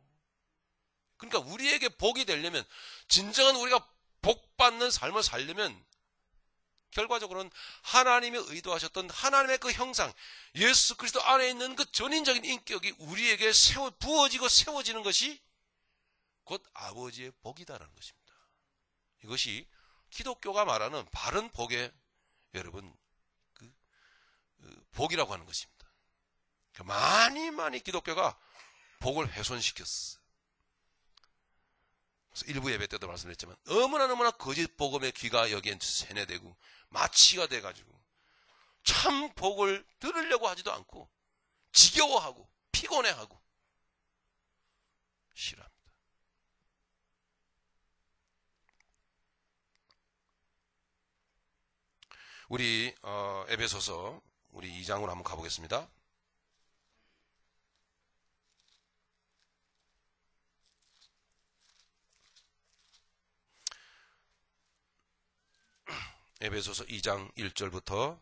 그러니까 우리에게 복이 되려면, 진정한 우리가 복받는 삶을 살려면 결과적으로는 하나님이 의도하셨던 하나님의 그 형상, 예수 그리스도 안에 있는 그 전인적인 인격이 우리에게 부어지고 세워지는 것이 곧 아버지의 복이다라는 것입니다. 이것이 기독교가 말하는 바른 복의 여러분 복이라고 하는 것입니다. 많이 기독교가 복을 훼손시켰어요. 그래서 일부 예배 때도 말씀드렸지만 너무나 거짓 복음의 귀가 여기에 세뇌되고 마취가 돼가지고 참 복을 들으려고 하지도 않고 지겨워하고 피곤해하고 싫어합니다. 우리 에베소서 우리 2장으로 한번 가보겠습니다. 에베소서 2장 1절부터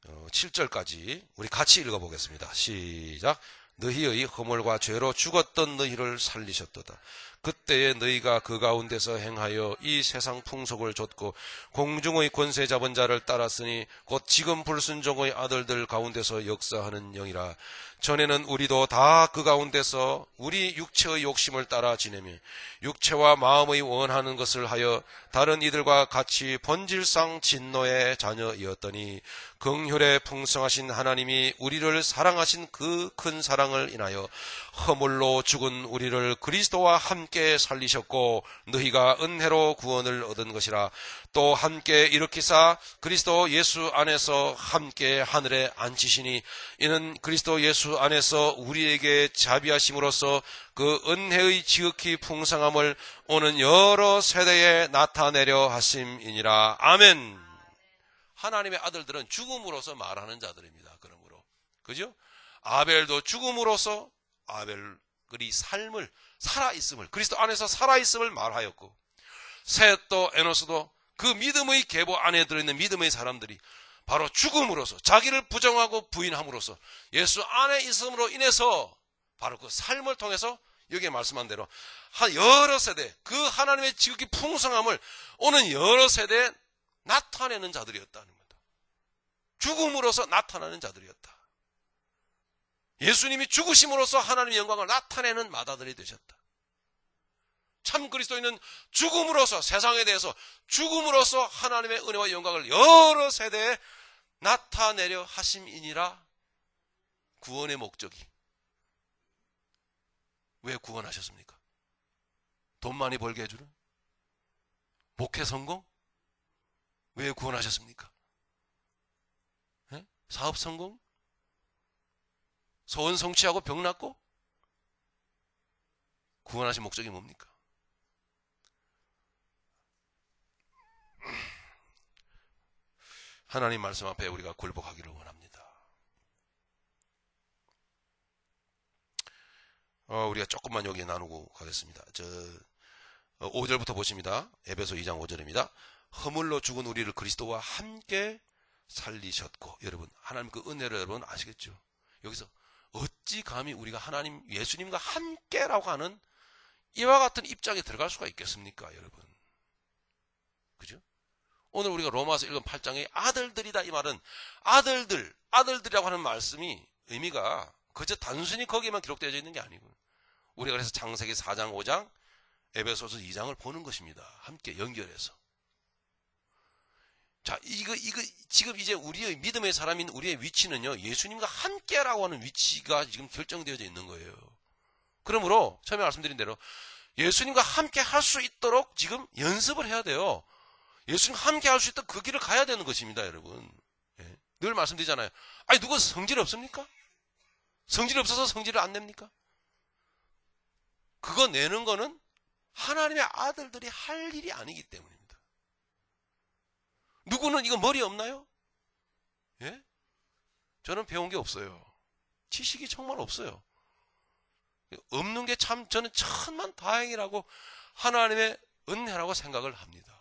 7절까지 우리 같이 읽어보겠습니다. 시작. 너희의 허물과 죄로 죽었던 너희를 살리셨도다. 그때에 너희가 그 가운데서 행하여 이 세상 풍속을 좇고 공중의 권세 잡은 자를 따랐으니 곧 지금 불순종의 아들들 가운데서 역사하는 영이라. 전에는 우리도 다 그 가운데서 우리 육체의 욕심을 따라 지내며 육체와 마음의 원하는 것을 하여 다른 이들과 같이 본질상 진노의 자녀이었더니 긍휼에 풍성하신 하나님이 우리를 사랑하신 그 큰 사랑을 인하여 허물로 죽은 우리를 그리스도와 함께 살리셨고 너희가 은혜로 구원을 얻은 것이라. 또 함께 일으키사 그리스도 예수 안에서 함께 하늘에 앉히시니 이는 그리스도 예수 안에서 우리에게 자비하심으로써 그 은혜의 지극히 풍성함을 오는 여러 세대에 나타내려 하심이니라. 아멘. 하나님의 아들들은 죽음으로서 말하는 자들입니다. 그러므로 그죠? 아벨도 죽음으로써 아벨의 삶을 살아있음을 그리스도 안에서 살아있음을 말하였고 셋도 에노스도 그 믿음의 계보 안에 들어있는 믿음의 사람들이 바로 죽음으로써 자기를 부정하고 부인함으로써 예수 안에 있음으로 인해서 바로 그 삶을 통해서 여기에 말씀한 대로 여러 세대 그 하나님의 지극히 풍성함을 오는 여러 세대에 나타내는 자들이었다는 겁니다. 죽음으로써 나타나는 자들이었다. 예수님이 죽으심으로써 하나님의 영광을 나타내는 마다들이 되셨다. 참 그리스도인은 죽음으로써 세상에 대해서 죽음으로써 하나님의 은혜와 영광을 여러 세대에 나타내려 하심이니라. 구원의 목적이 왜 구원하셨습니까? 돈 많이 벌게 해주는? 목회 성공? 왜 구원하셨습니까? 네? 사업 성공? 소원 성취하고 병 낫고? 구원하신 목적이 뭡니까? 하나님 말씀 앞에 우리가 굴복하기를 원합니다. 우리가 조금만 여기 나누고 가겠습니다. 5절부터 보십니다. 에베소 2장 5절입니다. 허물로 죽은 우리를 그리스도와 함께 살리셨고, 여러분 하나님 그 은혜를 여러분 아시겠죠? 여기서 어찌 감히 우리가 하나님 예수님과 함께라고 하는 이와 같은 입장에 들어갈 수가 있겠습니까, 여러분? 그죠? 오늘 우리가 로마서 읽은 8장의 아들들이다 이 말은 아들들이라고 하는 말씀이 의미가 그저 단순히 거기에만 기록되어 있는 게 아니고 우리가 그래서 창세기 4장 5장 에베소서 2장을 보는 것입니다. 함께 연결해서. 자, 이거 지금 이제 우리의 믿음의 사람인 우리의 위치는요, 예수님과 함께라고 하는 위치가 지금 결정되어져 있는 거예요. 그러므로 처음에 말씀드린 대로 예수님과 함께 할 수 있도록 지금 연습을 해야 돼요. 예수님과 함께 할 수 있도록 그 길을 가야 되는 것입니다, 여러분. 예. 늘 말씀드리잖아요. 아니, 누구 성질 없습니까? 성질 없어서 성질을 안 냅니까? 그거 내는 거는 하나님의 아들들이 할 일이 아니기 때문입니다. 누구는 이거 머리 없나요? 예? 저는 배운 게 없어요. 지식이 정말 없어요. 없는 게 참 저는 천만 다행이라고 하나님의 은혜라고 생각을 합니다.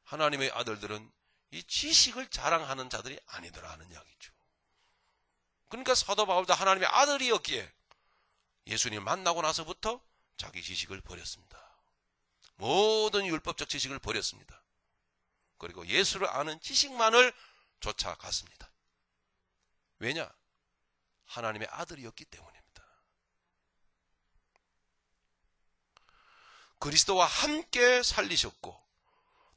하나님의 아들들은 이 지식을 자랑하는 자들이 아니더라 하는 이야기죠. 그러니까 사도 바울도 하나님의 아들이었기에 예수님 만나고 나서부터 자기 지식을 버렸습니다. 모든 율법적 지식을 버렸습니다. 그리고 예수를 아는 지식만을 쫓아갔습니다. 왜냐? 하나님의 아들이었기 때문입니다. 그리스도와 함께 살리셨고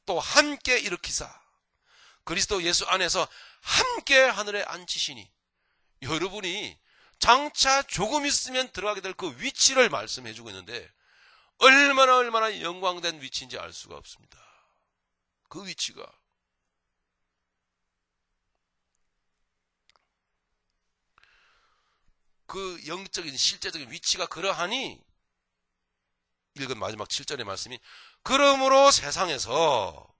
또 함께 일으키사 그리스도 예수 안에서 함께 하늘에 앉히시니 여러분이 장차 조금 있으면 들어가게 될 그 위치를 말씀해 주고 있는데 얼마나 영광된 위치인지 알 수가 없습니다. 그 위치가 그 영적인 실제적인 위치가 그러하니 읽은 마지막 7절의 말씀이 그러므로 세상에서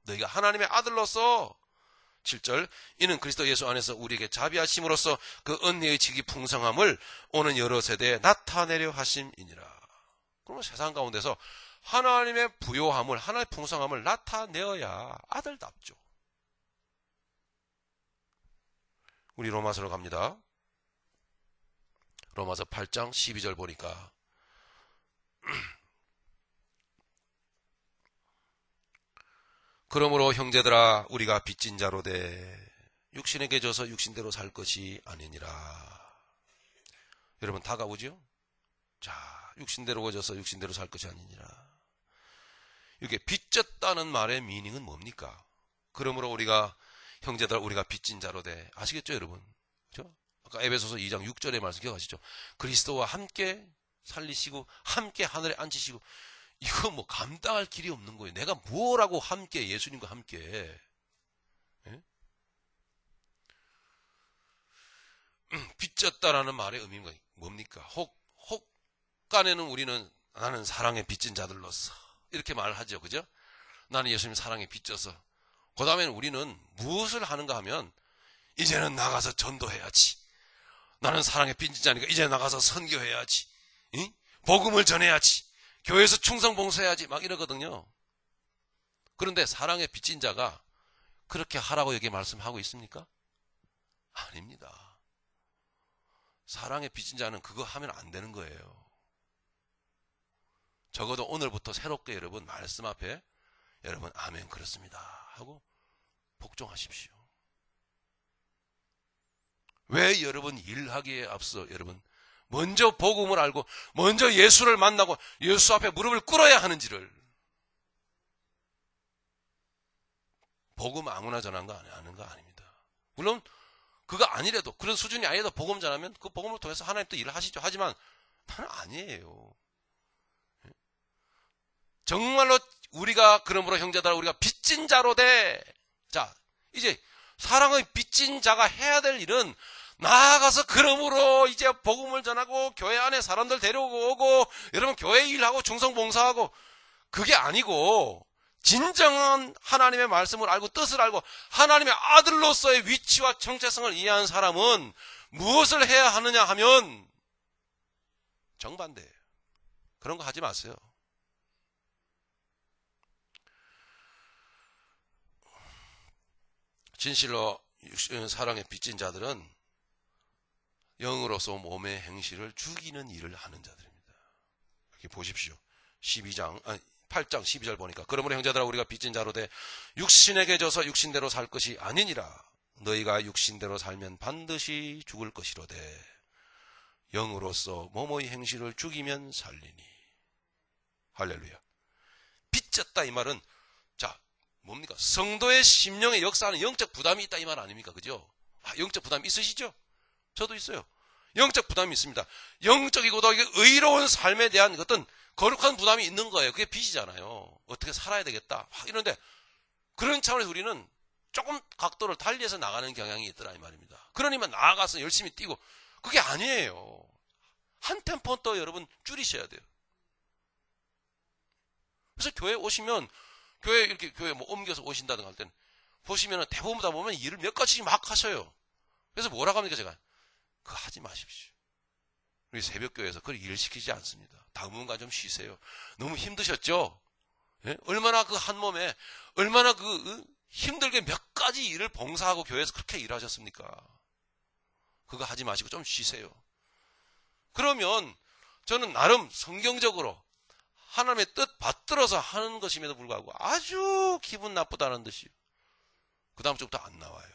너희가 하나님의 아들로서 7절 이는 그리스도 예수 안에서 우리에게 자비하심으로써 그 은혜의 지기 풍성함을 오는 여러 세대에 나타내려 하심이니라. 그러면 세상 가운데서 하나님의 부요함을 하나님의 풍성함을 나타내어야 아들답죠. 우리 로마서로 갑니다. 로마서 8장 12절 보니까 그러므로 형제들아 우리가 빚진 자로 돼 육신에게 져서 육신대로 살 것이 아니니라. 여러분 다가오죠? 자, 육신대로 져서 육신대로 살 것이 아니니라. 이렇게 빚졌다는 말의 미닝은 뭡니까? 그러므로 우리가 형제들아 우리가 빚진 자로 돼. 아시겠죠 여러분? 그렇죠? 아까 에베소서 2장 6절의 말씀 기억하시죠? 그리스도와 함께 살리시고 함께 하늘에 앉히시고. 이거 뭐 감당할 길이 없는 거예요. 내가 뭐라고 함께 예수님과 함께 예? 빚졌다라는 말의 의미가 뭡니까? 혹간에는 우리는 나는 사랑에 빚진 자들로서 이렇게 말하죠. 그죠? 나는 예수님 사랑에 빚져서 그 다음에는 우리는 무엇을 하는가 하면 이제는 나가서 전도해야지. 나는 사랑에 빚진 자니까 이제 나가서 선교해야지. 응? 복음을 전해야지. 교회에서 충성 봉사해야지 막 이러거든요. 그런데 사랑에 빚진 자가 그렇게 하라고 여기 말씀하고 있습니까? 아닙니다. 사랑에 빚진 자는 그거 하면 안 되는 거예요. 적어도 오늘부터 새롭게 여러분 말씀 앞에 여러분 아멘 그렇습니다 하고 복종하십시오. 왜 여러분 일하기에 앞서 여러분 먼저 복음을 알고 먼저 예수를 만나고 예수 앞에 무릎을 꿇어야 하는지를 복음 아무나 전한 거 아는 거 아닙니다. 물론 그거 아니래도 그런 수준이 아니라도 복음 전하면 그 복음을 통해서 하나님 또 일을 하시죠. 하지만 나는 아니에요. 정말로 우리가 그러므로 형제들아 우리가 빚진 자로 돼. 자 이제 사랑의 빚진 자가 해야 될 일은 나아가서 그러므로 이제 복음을 전하고 교회 안에 사람들 데려오고 여러분 교회 일하고 충성봉사하고 그게 아니고 진정한 하나님의 말씀을 알고 뜻을 알고 하나님의 아들로서의 위치와 정체성을 이해한 사람은 무엇을 해야 하느냐 하면 정반대예요. 그런 거 하지 마세요. 진실로 사랑에 빚진 자들은 영으로서 몸의 행실을 죽이는 일을 하는 자들입니다. 여기 보십시오. 8장 12절 보니까 그러므로 형제들아 우리가 빚진 자로 돼 육신에게 져서 육신대로 살 것이 아니니라. 너희가 육신대로 살면 반드시 죽을 것이로되 영으로서 몸의 행실을 죽이면 살리니. 할렐루야. 빚졌다 이 말은 자 뭡니까? 성도의 심령의 역사하는 영적 부담이 있다 이 말 아닙니까? 그죠? 영적 부담 있으시죠? 저도 있어요. 영적 부담이 있습니다. 영적이고도 의로운 삶에 대한 어떤 거룩한 부담이 있는 거예요. 그게 빚이잖아요. 어떻게 살아야 되겠다. 이런데 그런 차원에서 우리는 조금 각도를 달리해서 나가는 경향이 있더라 이 말입니다. 그러니까 나아가서 열심히 뛰고 그게 아니에요. 한 템포 더 여러분 줄이셔야 돼요. 그래서 교회 오시면 교회 이렇게 교회 뭐 옮겨서 오신다든가 할 땐 보시면 대부분 다 보면 일을 몇 가지씩 막 하셔요. 그래서 뭐라고 합니까 제가? 그거 하지 마십시오. 우리 새벽교회에서 그걸 일을 시키지 않습니다. 당분간 좀 쉬세요. 너무 힘드셨죠? 예? 얼마나 그 한 몸에 얼마나 힘들게 몇 가지 일을 봉사하고 교회에서 그렇게 일하셨습니까? 그거 하지 마시고 좀 쉬세요. 그러면 저는 나름 성경적으로 하나님의 뜻 받들어서 하는 것임에도 불구하고 아주 기분 나쁘다는 듯이 그 다음 주부터 안 나와요.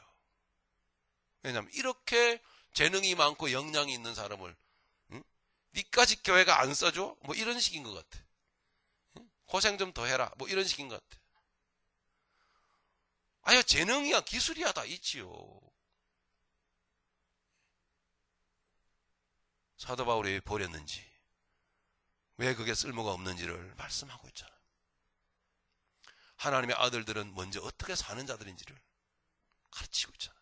왜냐하면 이렇게 재능이 많고 역량이 있는 사람을 니까지 교회가 안 써줘? 뭐 이런 식인 것 같아. 고생 좀 더 해라. 뭐 이런 식인 것 같아. 아유 재능이야 기술이야 다 있지요. 사도 바울이 왜 버렸는지 왜 그게 쓸모가 없는지를 말씀하고 있잖아요. 하나님의 아들들은 먼저 어떻게 사는 자들인지를 가르치고 있잖아요.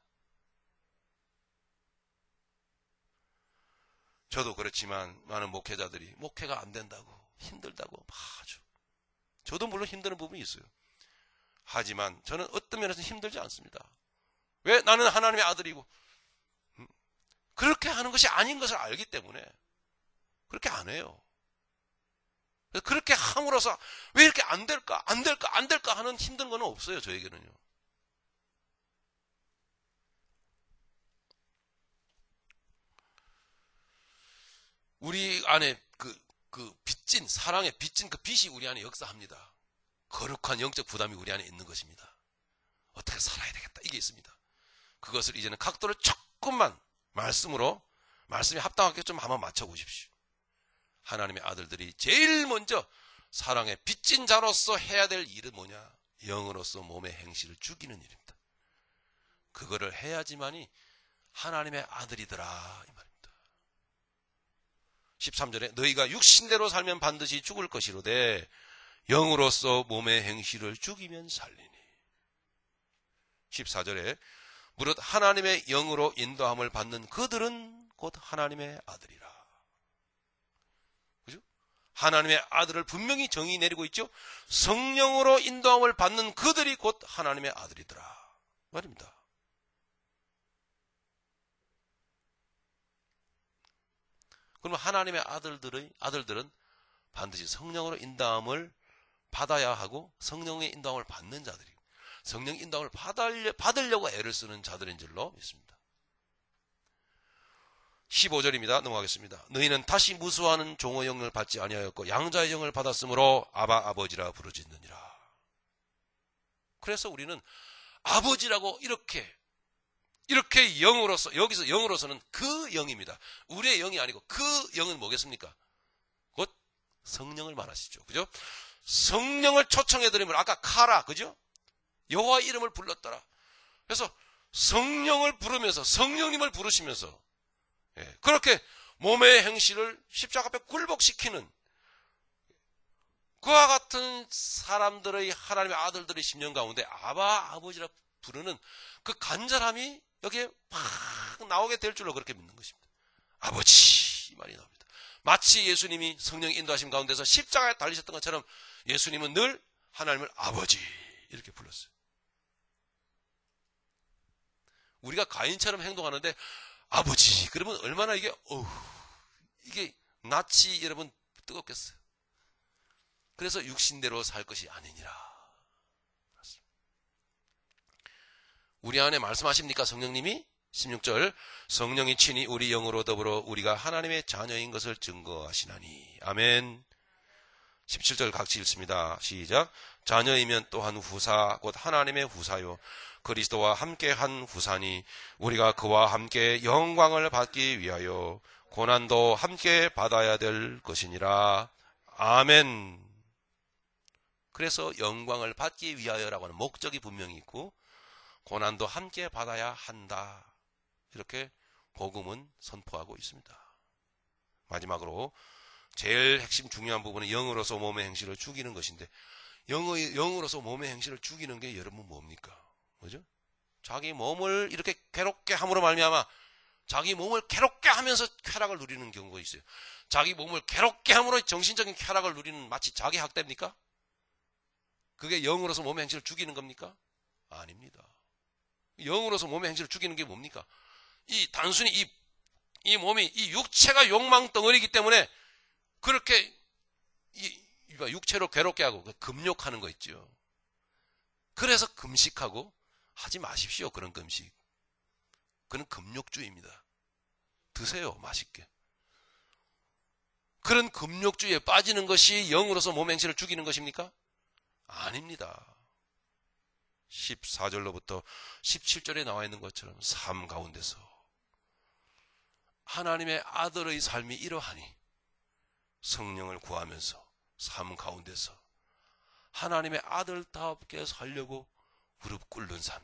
저도 그렇지만 많은 목회자들이 목회가 안 된다고 힘들다고 아주 저도 물론 힘드는 부분이 있어요. 하지만 저는 어떤 면에서 힘들지 않습니다. 왜? 나는 하나님의 아들이고 그렇게 하는 것이 아닌 것을 알기 때문에 그렇게 안 해요. 그렇게 함으로써 왜 이렇게 안 될까 하는 힘든 건 없어요. 저에게는요. 우리 안에 그 빚진, 사랑의 빚진 그 빚이 우리 안에 역사합니다. 거룩한 영적 부담이 우리 안에 있는 것입니다. 어떻게 살아야 되겠다, 이게 있습니다. 그것을 이제는 각도를 조금만 말씀으로, 말씀에 합당하게 좀 한번 맞춰보십시오. 하나님의 아들들이 제일 먼저 사랑의 빚진 자로서 해야 될 일은 뭐냐? 영으로서 몸의 행실을 죽이는 일입니다. 그거를 해야지만이 하나님의 아들이더라, 이 말입니다. 13절에 너희가 육신대로 살면 반드시 죽을 것이로되 영으로서 몸의 행실을 죽이면 살리니. 14절에 무릇 하나님의 영으로 인도함을 받는 그들은 곧 하나님의 아들이라. 그죠? 하나님의 아들을 분명히 정의 내리고 있죠. 성령으로 인도함을 받는 그들이 곧 하나님의 아들이더라 말입니다. 그러면 하나님의 아들들은 반드시 성령으로 인도함을 받아야 하고 성령의 인도함을 받는 자들이, 성령 인도함을 받으려고 애를 쓰는 자들인 줄로 믿습니다. 15절입니다. 넘어가겠습니다. 너희는 다시 무수하는 종의 영을 받지 아니하였고 양자의 영을 받았으므로 아바 아버지라 부르짖느니라. 그래서 우리는 아버지라고 이렇게 영으로서, 여기서 영으로서는 그 영입니다. 우리의 영이 아니고 그 영은 뭐겠습니까? 곧 성령을 말하시죠. 그죠? 성령을 초청해드리면 아까 카라, 그죠? 여호와 이름을 불렀더라. 그래서 성령을 부르면서, 성령님을 부르시면서, 그렇게 몸의 행실을 십자가 앞에 굴복시키는 그와 같은 사람들의, 하나님의 아들들의 심령 가운데 아바 아버지라 부르는 그 간절함이 여기에 막 나오게 될 줄로 그렇게 믿는 것입니다. 아버지, 이 말이 나옵니다. 마치 예수님이 성령 인도하심 가운데서 십자가에 달리셨던 것처럼 예수님은 늘 하나님을 아버지 이렇게 불렀어요. 우리가 가인처럼 행동하는데 아버지 그러면 얼마나 이게 낯이 여러분 뜨겁겠어요. 그래서 육신대로 살 것이 아니니라. 우리 안에 말씀하십니까? 성령님이 16절 성령이 친히 우리 영으로 더불어 우리가 하나님의 자녀인 것을 증거하시나니. 아멘. 17절 같이 읽습니다. 시작. 자녀이면 또한 후사 곧 하나님의 후사요 그리스도와 함께한 후사니 우리가 그와 함께 영광을 받기 위하여 고난도 함께 받아야 될 것이니라. 아멘. 그래서 영광을 받기 위하여라고 하는 목적이 분명히 있고 고난도 함께 받아야 한다. 이렇게 복음은 선포하고 있습니다. 마지막으로 제일 핵심 중요한 부분은 영으로서 몸의 행실을 죽이는 것인데 영으로서 몸의 행실을 죽이는 게 여러분 뭡니까? 그죠? 자기 몸을 이렇게 괴롭게 함으로 말미암아 자기 몸을 괴롭게 하면서 쾌락을 누리는 경우가 있어요. 자기 몸을 괴롭게 함으로 정신적인 쾌락을 누리는 마치 자기 학대입니까? 그게 영으로서 몸의 행실을 죽이는 겁니까? 아닙니다. 영으로서 몸의 행실을 죽이는 게 뭡니까? 단순히 이 몸이, 이 육체가 욕망 덩어리이기 때문에 그렇게 육체로 괴롭게 하고 금욕하는 거 있죠. 그래서 금식하고 하지 마십시오. 그런 금식. 그건 금욕주의입니다. 드세요. 맛있게. 그런 금욕주의에 빠지는 것이 영으로서 몸의 행실을 죽이는 것입니까? 아닙니다. 14절로부터 17절에 나와 있는 것처럼 삶 가운데서 하나님의 아들의 삶이 이러하니 성령을 구하면서 삶 가운데서 하나님의 아들답게 살려고 무릎 꿇는 삶,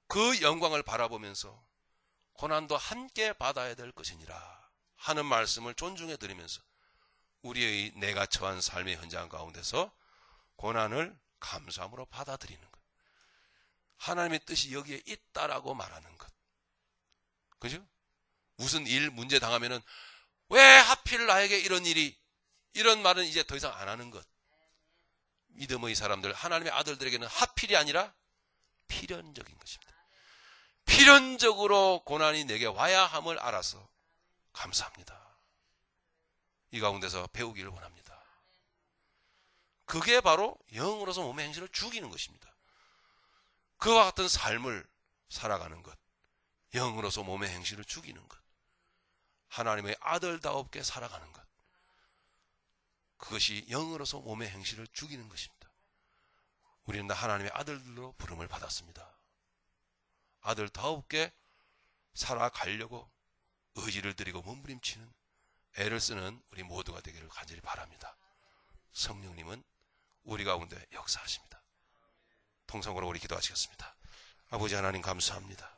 그 영광을 바라보면서 고난도 함께 받아야 될 것이니라 하는 말씀을 존중해 드리면서 우리의 내가 처한 삶의 현장 가운데서 고난을 감사함으로 받아들이는 것. 하나님의 뜻이 여기에 있다라고 말하는 것. 그죠? 무슨 일, 문제 당하면은 왜 하필 나에게 이런 말은 이제 더 이상 안 하는 것. 믿음의 사람들, 하나님의 아들들에게는 하필이 아니라 필연적인 것입니다. 필연적으로 고난이 내게 와야 함을 알아서 감사합니다. 이 가운데서 배우기를 원합니다. 그게 바로 영으로서 몸의 행실을 죽이는 것입니다. 그와 같은 삶을 살아가는 것, 영으로서 몸의 행실을 죽이는 것, 하나님의 아들다웠게 살아가는 것. 그것이 영으로서 몸의 행실을 죽이는 것입니다. 우리는 다 하나님의 아들들로 부름을 받았습니다. 아들다웠게 살아가려고 의지를 들이고 몸부림치는 애를 쓰는 우리 모두가 되기를 간절히 바랍니다. 성령님은 우리 가운데 역사하십니다. 통성으로 우리 기도하시겠습니다. 아버지 하나님 감사합니다.